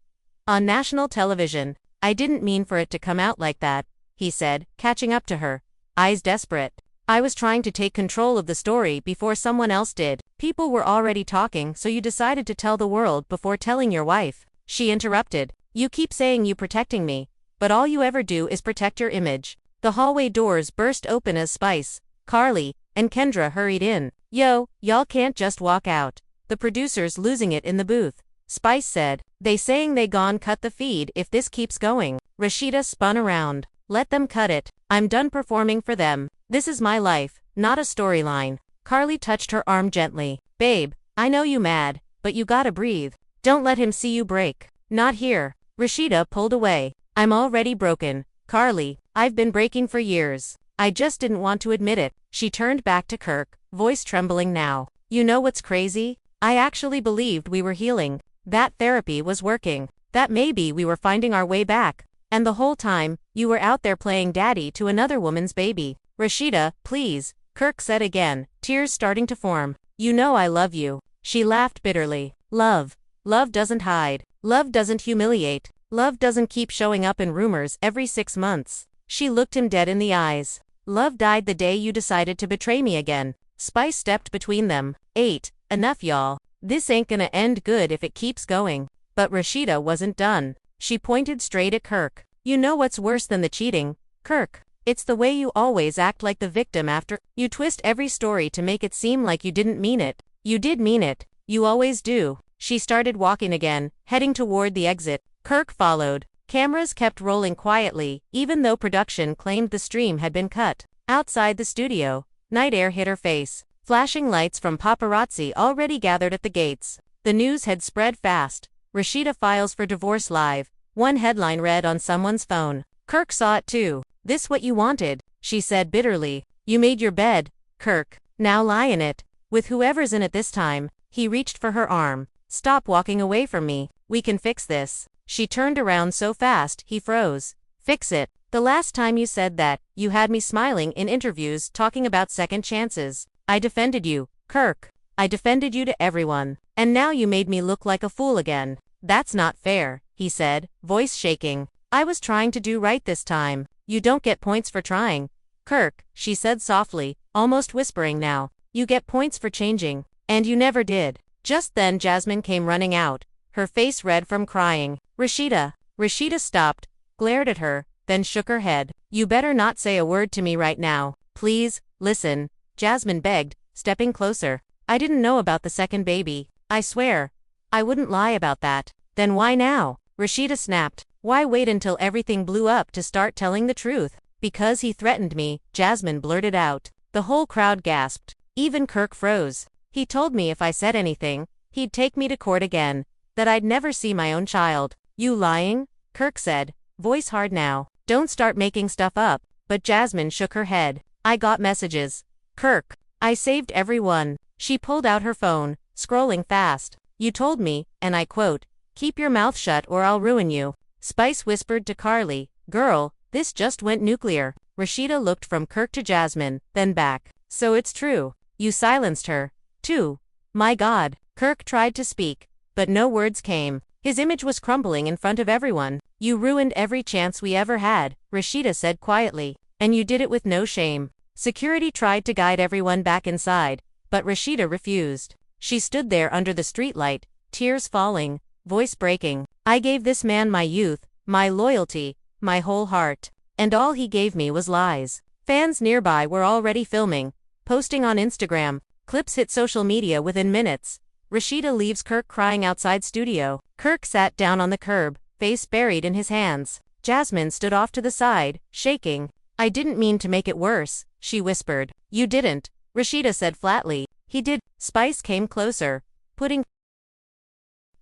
On national television. I didn't mean for it to come out like that, he said, catching up to her, eyes desperate. I was trying to take control of the story before someone else did. People were already talking, so you decided to tell the world before telling your wife. She interrupted. You keep saying you protecting me, but all you ever do is protect your image. The hallway doors burst open as Spice, Carly, and Kendra hurried in. Yo, y'all can't just walk out. The producers losing it in the booth. Spice said, they saying they gon' cut the feed if this keeps going. Rasheeda spun around. Let them cut it. I'm done performing for them. This is my life, not a storyline. Carly touched her arm gently. Babe, I know you mad, but you gotta breathe. Don't let him see you break. Not here. Rasheeda pulled away. I'm already broken, Carly. I've been breaking for years. I just didn't want to admit it. She turned back to Kirk, voice trembling now. You know what's crazy? I actually believed we were healing. That therapy was working. That maybe we were finding our way back. And the whole time, you were out there playing daddy to another woman's baby. Rasheeda, please, Kirk said again, tears starting to form. You know I love you. She laughed bitterly. Love. Love doesn't hide. Love doesn't humiliate. Love doesn't keep showing up in rumors every 6 months. She looked him dead in the eyes. Love died the day you decided to betray me again. Spice stepped between them. 8. Enough y'all. This ain't gonna end good if it keeps going. But Rasheeda wasn't done. She pointed straight at Kirk. You know what's worse than the cheating, Kirk? It's the way you always act like the victim after. You twist every story to make it seem like you didn't mean it. You did mean it. You always do. She started walking again, heading toward the exit. Kirk followed. Cameras kept rolling quietly, even though production claimed the stream had been cut. Outside the studio, night air hit her face. Flashing lights from paparazzi already gathered at the gates. The news had spread fast. Rasheeda files for divorce live. One headline read on someone's phone. Kirk saw it too. This what you wanted, she said bitterly. You made your bed, Kirk. Now lie in it. With whoever's in it this time. He reached for her arm. Stop walking away from me. We can fix this. She turned around so fast, he froze. Fix it. The last time you said that, you had me smiling in interviews talking about second chances. I defended you, Kirk. I defended you to everyone. And now you made me look like a fool again. That's not fair, he said, voice shaking. I was trying to do right this time. You don't get points for trying. Kirk, she said softly, almost whispering now. You get points for changing. And you never did. Just then Jasmine came running out, her face red from crying. Rasheeda. Rasheeda stopped, glared at her, then shook her head. You better not say a word to me right now. Please, listen, Jasmine begged, stepping closer. I didn't know about the second baby. I swear. I wouldn't lie about that. Then why now? Rasheeda snapped. Why wait until everything blew up to start telling the truth? Because he threatened me, Jasmine blurted out. The whole crowd gasped. Even Kirk froze. He told me if I said anything, he'd take me to court again. That I'd never see my own child. You lying? Kirk said, voice hard now. Don't start making stuff up. But Jasmine shook her head. I got messages. Kirk. I saved every one. She pulled out her phone, scrolling fast. You told me, and I quote, keep your mouth shut or I'll ruin you. Spice whispered to Carly, girl, this just went nuclear. Rasheeda looked from Kirk to Jasmine, then back. So it's true. You silenced her, too. My God. Kirk tried to speak, but no words came. His image was crumbling in front of everyone. You ruined every chance we ever had, Rasheeda said quietly. And you did it with no shame. Security tried to guide everyone back inside, but Rasheeda refused. She stood there under the streetlight, tears falling, voice breaking. I gave this man my youth, my loyalty, my whole heart. And all he gave me was lies. Fans nearby were already filming, posting on Instagram. Clips hit social media within minutes. Rasheeda leaves Kirk crying outside studio. Kirk sat down on the curb, face buried in his hands. Jasmine stood off to the side, shaking. I didn't mean to make it worse, she whispered. You didn't, Rasheeda said flatly. He did. Spice came closer,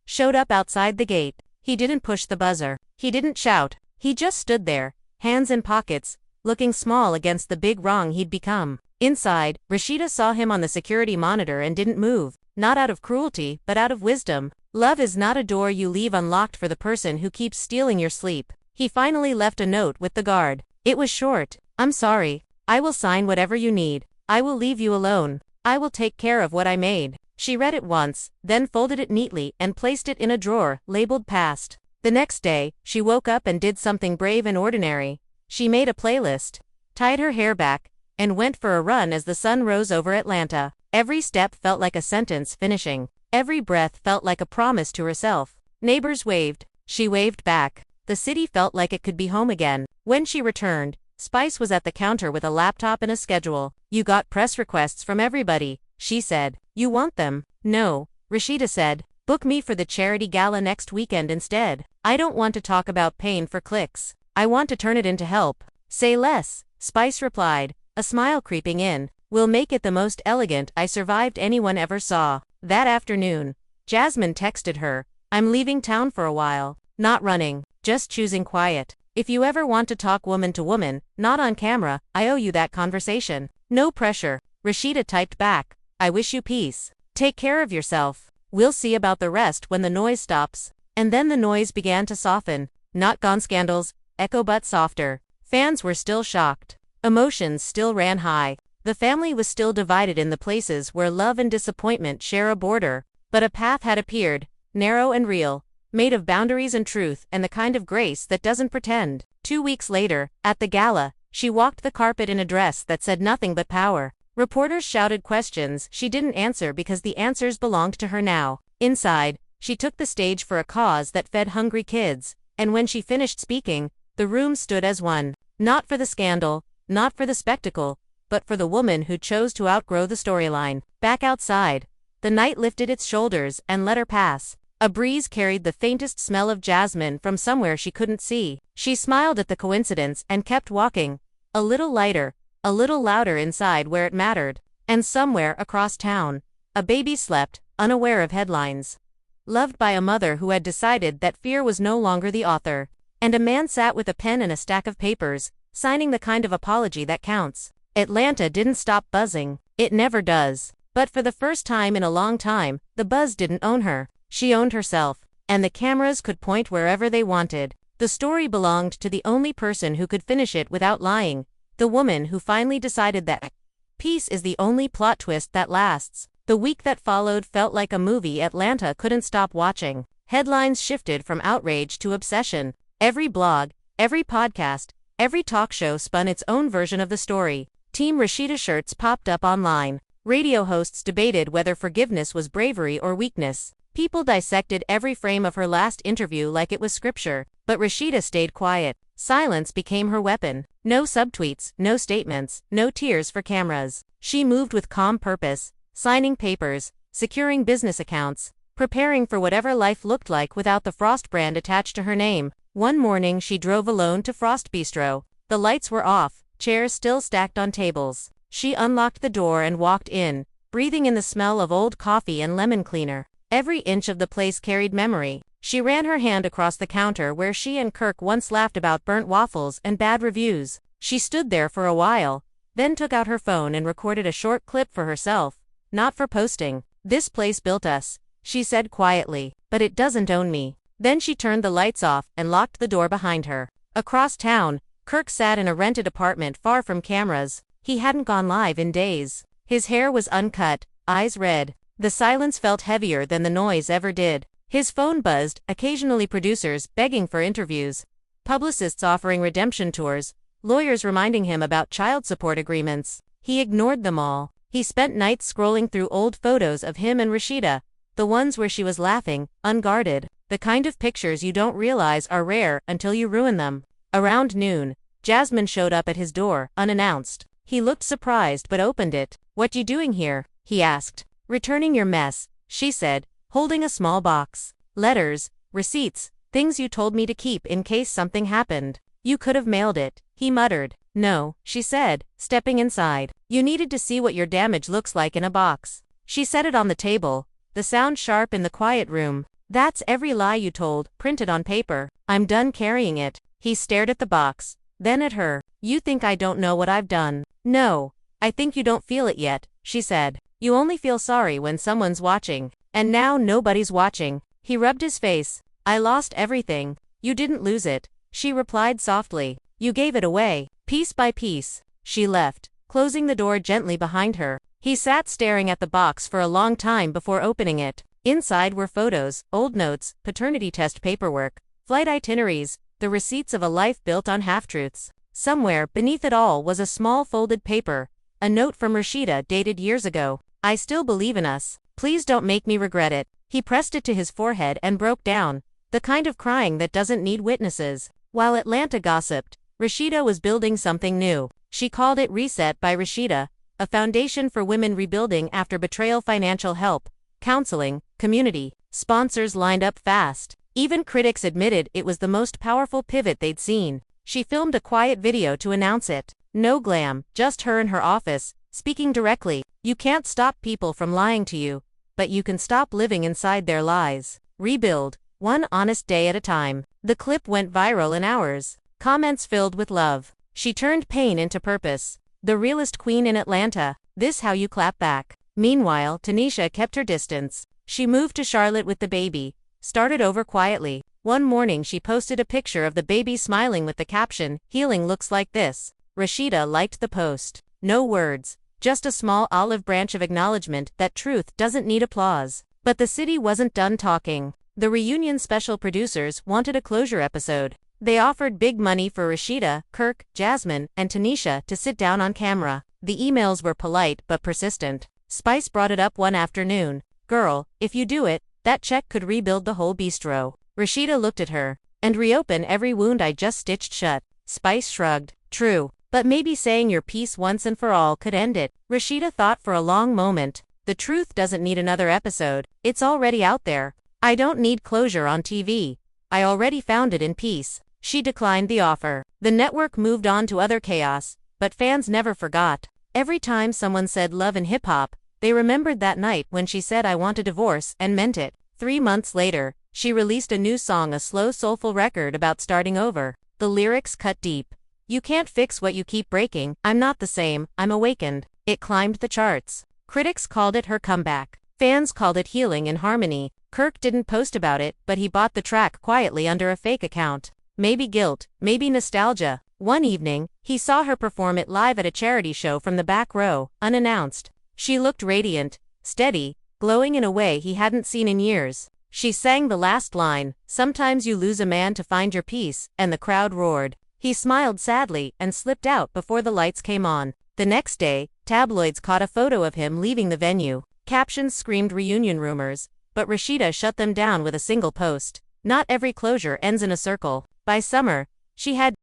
showed up outside the gate. He didn't push the buzzer. He didn't shout. He just stood there, hands in pockets, looking small against the big wrong he'd become. Inside, Rasheeda saw him on the security monitor and didn't move. Not out of cruelty, but out of wisdom. Love is not a door you leave unlocked for the person who keeps stealing your sleep. He finally left a note with the guard. It was short. I'm sorry. I will sign whatever you need. I will leave you alone. I will take care of what I made. She read it once, then folded it neatly and placed it in a drawer, labeled past. The next day, she woke up and did something brave and ordinary. She made a playlist, tied her hair back, and went for a run as the sun rose over Atlanta. Every step felt like a sentence finishing. Every breath felt like a promise to herself. Neighbors waved. She waved back. The city felt like it could be home again. When she returned, Spice was at the counter with a laptop and a schedule. You got press requests from everybody, she said. You want them? No, Rasheeda said. Book me for the charity gala next weekend instead. I don't want to talk about pain for clicks. I want to turn it into help. Say less, Spice replied, a smile creeping in. We'll make it the most elegant I survived anyone ever saw. That afternoon, Jasmine texted her, I'm leaving town for a while. Not running, just choosing quiet. If you ever want to talk woman to woman, not on camera, I owe you that conversation. No pressure. Rasheeda typed back. I wish you peace. Take care of yourself. We'll see about the rest when the noise stops. And then the noise began to soften. Not gone scandals, echo but softer. Fans were still shocked. Emotions still ran high. The family was still divided in the places where love and disappointment share a border, but a path had appeared, narrow and real, made of boundaries and truth and the kind of grace that doesn't pretend. 2 weeks later, at the gala, she walked the carpet in a dress that said nothing but power. Reporters shouted questions she didn't answer because the answers belonged to her now. Inside, she took the stage for a cause that fed hungry kids, and when she finished speaking, the room stood as one. Not for the scandal, not for the spectacle, but for the woman who chose to outgrow the storyline. Back outside, the night lifted its shoulders and let her pass. A breeze carried the faintest smell of jasmine from somewhere she couldn't see. She smiled at the coincidence and kept walking, a little lighter, a little louder inside where it mattered. And somewhere across town, a baby slept, unaware of headlines. Loved by a mother who had decided that fear was no longer the author. And a man sat with a pen and a stack of papers, signing the kind of apology that counts. Atlanta didn't stop buzzing. It never does. But for the first time in a long time, the buzz didn't own her. She owned herself, and the cameras could point wherever they wanted. The story belonged to the only person who could finish it without lying, the woman who finally decided that peace is the only plot twist that lasts. The week that followed felt like a movie Atlanta couldn't stop watching. Headlines shifted from outrage to obsession. Every blog, every podcast, every talk show spun its own version of the story. Team Rasheeda shirts popped up online. Radio hosts debated whether forgiveness was bravery or weakness. People dissected every frame of her last interview like it was scripture, but Rasheeda stayed quiet. Silence became her weapon. No subtweets, no statements, no tears for cameras. She moved with calm purpose, signing papers, securing business accounts, preparing for whatever life looked like without the Frost brand attached to her name. One morning she drove alone to Frost Bistro. The lights were off, chairs still stacked on tables. She unlocked the door and walked in, breathing in the smell of old coffee and lemon cleaner. Every inch of the place carried memory. She ran her hand across the counter where she and Kirk once laughed about burnt waffles and bad reviews. She stood there for a while, then took out her phone and recorded a short clip for herself. Not for posting. "This place built us," she said quietly, "but it doesn't own me." Then she turned the lights off and locked the door behind her. Across town, Kirk sat in a rented apartment far from cameras. He hadn't gone live in days. His hair was uncut, eyes red. The silence felt heavier than the noise ever did. His phone buzzed, occasionally producers begging for interviews, publicists offering redemption tours, lawyers reminding him about child support agreements. He ignored them all. He spent nights scrolling through old photos of him and Rasheeda, the ones where she was laughing, unguarded, the kind of pictures you don't realize are rare until you ruin them. Around noon, Jasmine showed up at his door, unannounced. He looked surprised but opened it. "What you doing here?" he asked. "Returning your mess," she said, holding a small box. "Letters, receipts, things you told me to keep in case something happened. You could have mailed it," he muttered. "No," she said, stepping inside. "You needed to see what your damage looks like in a box." She set it on the table, the sound sharp in the quiet room. "That's every lie you told, printed on paper. I'm done carrying it." He stared at the box, then at her. "You think I don't know what I've done?" "No, I think you don't feel it yet," she said. "You only feel sorry when someone's watching. And now nobody's watching." He rubbed his face. "I lost everything." "You didn't lose it," she replied softly. "You gave it away, piece by piece." She left, closing the door gently behind her. He sat staring at the box for a long time before opening it. Inside were photos, old notes, paternity test paperwork, flight itineraries, the receipts of a life built on half-truths. Somewhere beneath it all was a small folded paper, a note from Rasheeda dated years ago. "I still believe in us. Please don't make me regret it." He pressed it to his forehead and broke down, the kind of crying that doesn't need witnesses. While Atlanta gossiped, Rasheeda was building something new. She called it Reset by Rasheeda, a foundation for women rebuilding after betrayal. Financial help, counseling, community, sponsors lined up fast. Even critics admitted it was the most powerful pivot they'd seen. She filmed a quiet video to announce it. No glam, just her in her office, speaking directly. "You can't stop people from lying to you, but you can stop living inside their lies. Rebuild, one honest day at a time." The clip went viral in hours. Comments filled with love. She turned pain into purpose. The realest queen in Atlanta. This how you clap back. Meanwhile, Tanisha kept her distance. She moved to Charlotte with the baby, started over quietly. One morning she posted a picture of the baby smiling with the caption, "Healing looks like this." Rasheeda liked the post. No words, just a small olive branch of acknowledgement that truth doesn't need applause. But the city wasn't done talking. The reunion special producers wanted a closure episode. They offered big money for Rasheeda, Kirk, Jasmine, and Tanisha to sit down on camera. The emails were polite but persistent. Spice brought it up one afternoon. "Girl, if you do it, that check could rebuild the whole bistro." Rasheeda looked at her. "And reopen every wound I just stitched shut." Spice shrugged. "True, but maybe saying your piece once and for all could end it." Rasheeda thought for a long moment. "The truth doesn't need another episode. It's already out there. I don't need closure on TV. I already found it in peace." She declined the offer. The network moved on to other chaos, but fans never forgot. Every time someone said love in hip-hop, they remembered that night when she said "I want a divorce" and meant it. 3 months later, she released a new song, a slow soulful record about starting over. The lyrics cut deep. "You can't fix what you keep breaking, I'm not the same, I'm awakened." It climbed the charts. Critics called it her comeback. Fans called it healing and harmony. Kirk didn't post about it, but he bought the track quietly under a fake account. Maybe guilt, maybe nostalgia. One evening, he saw her perform it live at a charity show from the back row, unannounced. She looked radiant, steady, glowing in a way he hadn't seen in years. She sang the last line, "Sometimes you lose a man to find your peace," and the crowd roared. He smiled sadly and slipped out before the lights came on. The next day, tabloids caught a photo of him leaving the venue. Captions screamed reunion rumors, but Rasheeda shut them down with a single post. Not every closure ends in a circle. By summer, she had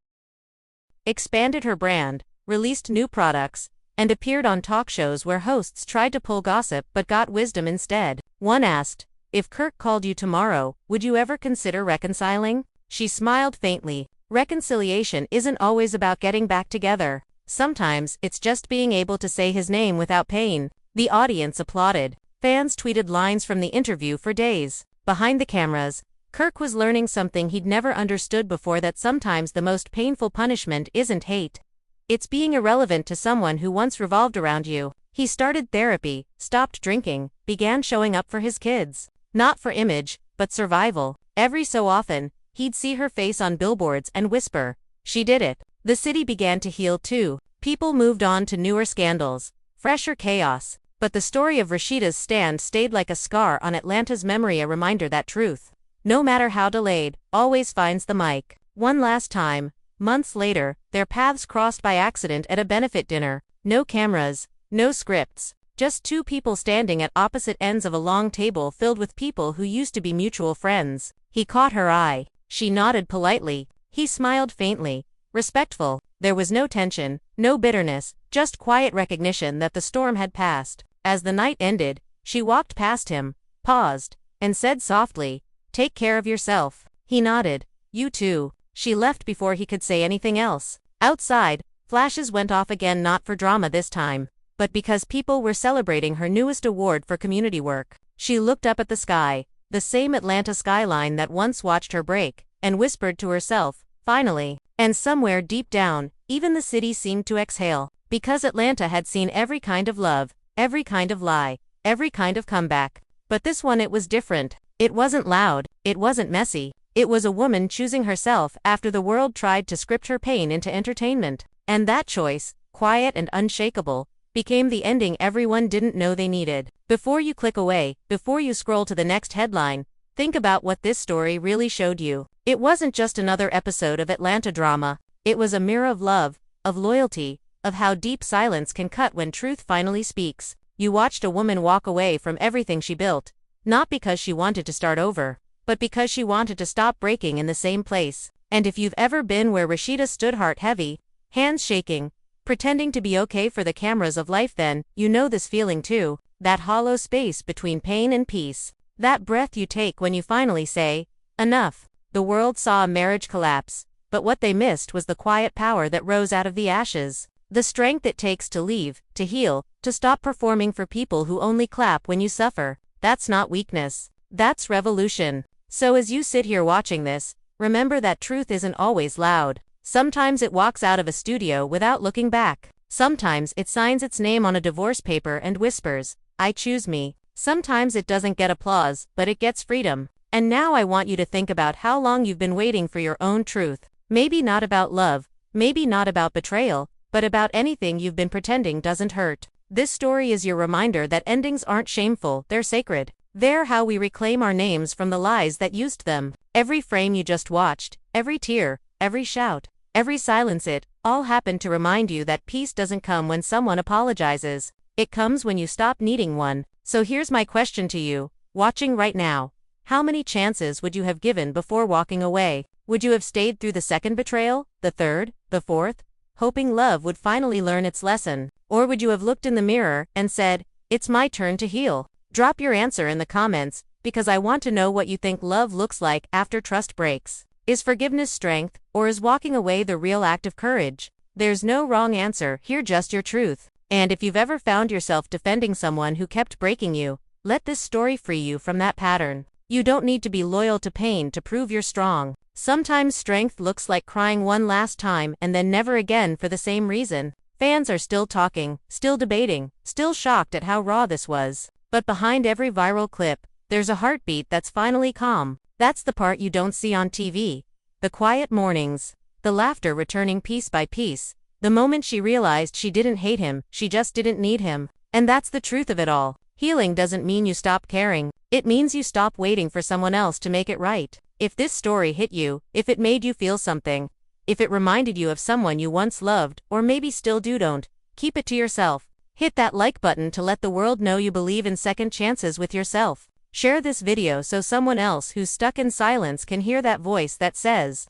expanded her brand, released new products, and appeared on talk shows where hosts tried to pull gossip but got wisdom instead. One asked, "If Kirk called you tomorrow, would you ever consider reconciling?" She smiled faintly. Reconciliation isn't always about getting back together. Sometimes it's just being able to say his name without pain. The audience applauded. Fans tweeted lines from the interview for days. Behind the cameras, Kirk was learning something he'd never understood before, that sometimes the most painful punishment isn't hate. It's being irrelevant to someone who once revolved around you. He started therapy, stopped drinking, began showing up for his kids. Not for image, but survival. Every so often, he'd see her face on billboards and whisper, "She did it." The city began to heal too. People moved on to newer scandals, fresher chaos. But the story of Rasheeda's stand stayed like a scar on Atlanta's memory, a reminder that truth, no matter how delayed, always finds the mic. One last time, months later, their paths crossed by accident at a benefit dinner. No cameras, no scripts, just two people standing at opposite ends of a long table filled with people who used to be mutual friends. He caught her eye. She nodded politely. He smiled faintly, respectful. There was no tension, no bitterness, just quiet recognition that the storm had passed. As the night ended, she walked past him, paused, and said softly, "Take care of yourself." He nodded. "You too." She left before he could say anything else. Outside, flashes went off again, not for drama this time, but because people were celebrating her newest award for community work. She looked up at the sky, the same Atlanta skyline that once watched her break, and whispered to herself, "Finally." And somewhere deep down, even the city seemed to exhale, because Atlanta had seen every kind of love, every kind of lie, every kind of comeback. But this one, it was different. It wasn't loud, it wasn't messy. It was a woman choosing herself after the world tried to script her pain into entertainment. And that choice, quiet and unshakable, became the ending everyone didn't know they needed. Before you click away, before you scroll to the next headline, think about what this story really showed you. It wasn't just another episode of Atlanta drama. It was a mirror of love, of loyalty, of how deep silence can cut when truth finally speaks. You watched a woman walk away from everything she built, not because she wanted to start over, but because she wanted to stop breaking in the same place. And if you've ever been where Rasheeda stood, heart heavy, hands shaking, pretending to be okay for the cameras of life, then you know this feeling too. That hollow space between pain and peace. That breath you take when you finally say, "Enough." The world saw a marriage collapse, but what they missed was the quiet power that rose out of the ashes. The strength it takes to leave, to heal, to stop performing for people who only clap when you suffer. That's not weakness. That's revolution. So as you sit here watching this, remember that truth isn't always loud. Sometimes it walks out of a studio without looking back. Sometimes it signs its name on a divorce paper and whispers, "I choose me." Sometimes it doesn't get applause, but it gets freedom. And now I want you to think about how long you've been waiting for your own truth. Maybe not about love, maybe not about betrayal, but about anything you've been pretending doesn't hurt. This story is your reminder that endings aren't shameful, they're sacred. They're how we reclaim our names from the lies that used them. Every frame you just watched, every tear, every shout, every silence, it all happened to remind you that peace doesn't come when someone apologizes. It comes when you stop needing one. So here's my question to you, watching right now. How many chances would you have given before walking away? Would you have stayed through the second betrayal, the third, the fourth, hoping love would finally learn its lesson? Or would you have looked in the mirror and said, "It's my turn to heal"? Drop your answer in the comments, because I want to know what you think love looks like after trust breaks. Is forgiveness strength, or is walking away the real act of courage? There's no wrong answer here, just your truth. And if you've ever found yourself defending someone who kept breaking you, let this story free you from that pattern. You don't need to be loyal to pain to prove you're strong. Sometimes strength looks like crying one last time and then never again for the same reason. Fans are still talking, still debating, still shocked at how raw this was. But behind every viral clip, there's a heartbeat that's finally calm. That's the part you don't see on TV. The quiet mornings. The laughter returning piece by piece. The moment she realized she didn't hate him, she just didn't need him. And that's the truth of it all. Healing doesn't mean you stop caring. It means you stop waiting for someone else to make it right. If this story hit you, if it made you feel something, if it reminded you of someone you once loved, or maybe still do, don't keep it to yourself. Hit that like button to let the world know you believe in second chances with yourself. Share this video so someone else who's stuck in silence can hear that voice that says,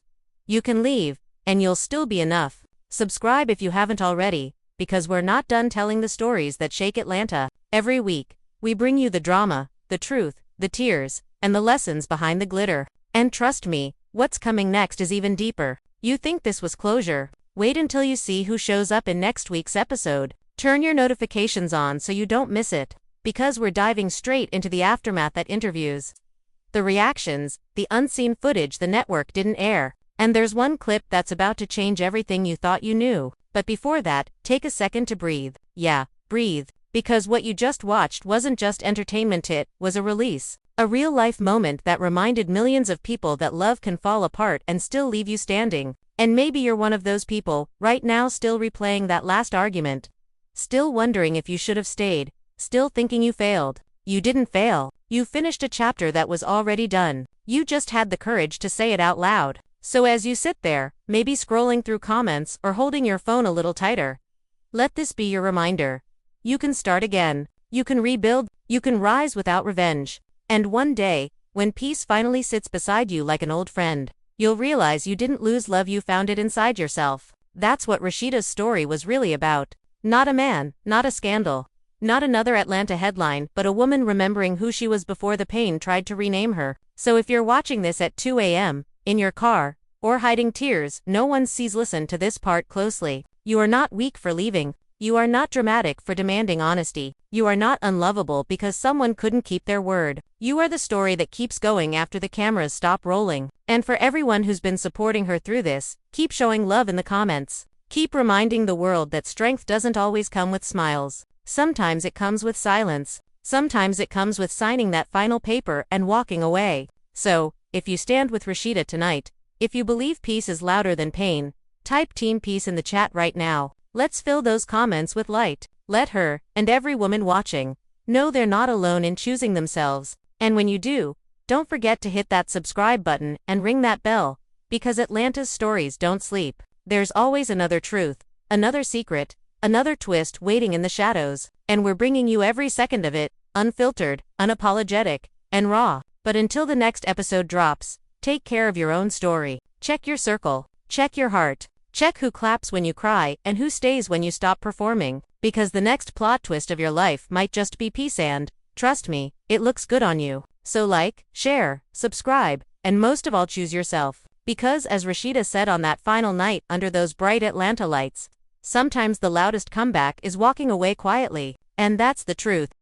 you can leave, and you'll still be enough. Subscribe if you haven't already, because we're not done telling the stories that shake Atlanta. Every week, we bring you the drama, the truth, the tears, and the lessons behind the glitter. And trust me, what's coming next is even deeper. You think this was closure? Wait until you see who shows up in next week's episode. Turn your notifications on so you don't miss it, because we're diving straight into the aftermath at interviews. The reactions, the unseen footage the network didn't air. And there's one clip that's about to change everything you thought you knew. But before that, take a second to breathe. Yeah, breathe. Because what you just watched wasn't just entertainment, it was a release. A real-life moment that reminded millions of people that love can fall apart and still leave you standing. And maybe you're one of those people, right now, still replaying that last argument. Still wondering if you should have stayed. Still thinking you failed. You didn't fail. You finished a chapter that was already done. You just had the courage to say it out loud. So as you sit there, maybe scrolling through comments or holding your phone a little tighter, let this be your reminder. You can start again. You can rebuild. You can rise without revenge. And one day, when peace finally sits beside you like an old friend, you'll realize you didn't lose love, you found it inside yourself. That's what Rasheeda's story was really about. Not a man, not a scandal, not another Atlanta headline, but a woman remembering who she was before the pain tried to rename her. So if you're watching this at 2 a.m., in your car, or hiding tears no one sees, listen to this part closely. You are not weak for leaving. You are not dramatic for demanding honesty. You are not unlovable because someone couldn't keep their word. You are the story that keeps going after the cameras stop rolling. And for everyone who's been supporting her through this, keep showing love in the comments. Keep reminding the world that strength doesn't always come with smiles. Sometimes it comes with silence. Sometimes it comes with signing that final paper and walking away. So, if you stand with Rasheeda tonight, if you believe peace is louder than pain, type Team Peace in the chat right now. Let's fill those comments with light. Let her, and every woman watching, know they're not alone in choosing themselves. And when you do, don't forget to hit that subscribe button and ring that bell, because Atlanta's stories don't sleep. There's always another truth, another secret, another twist waiting in the shadows, and we're bringing you every second of it, unfiltered, unapologetic, and raw. But until the next episode drops, take care of your own story. Check your circle. Check your heart. Check who claps when you cry and who stays when you stop performing. Because the next plot twist of your life might just be peace, and, trust me, it looks good on you. So like, share, subscribe, and most of all choose yourself. Because as Rasheeda said on that final night under those bright Atlanta lights, sometimes the loudest comeback is walking away quietly. And that's the truth.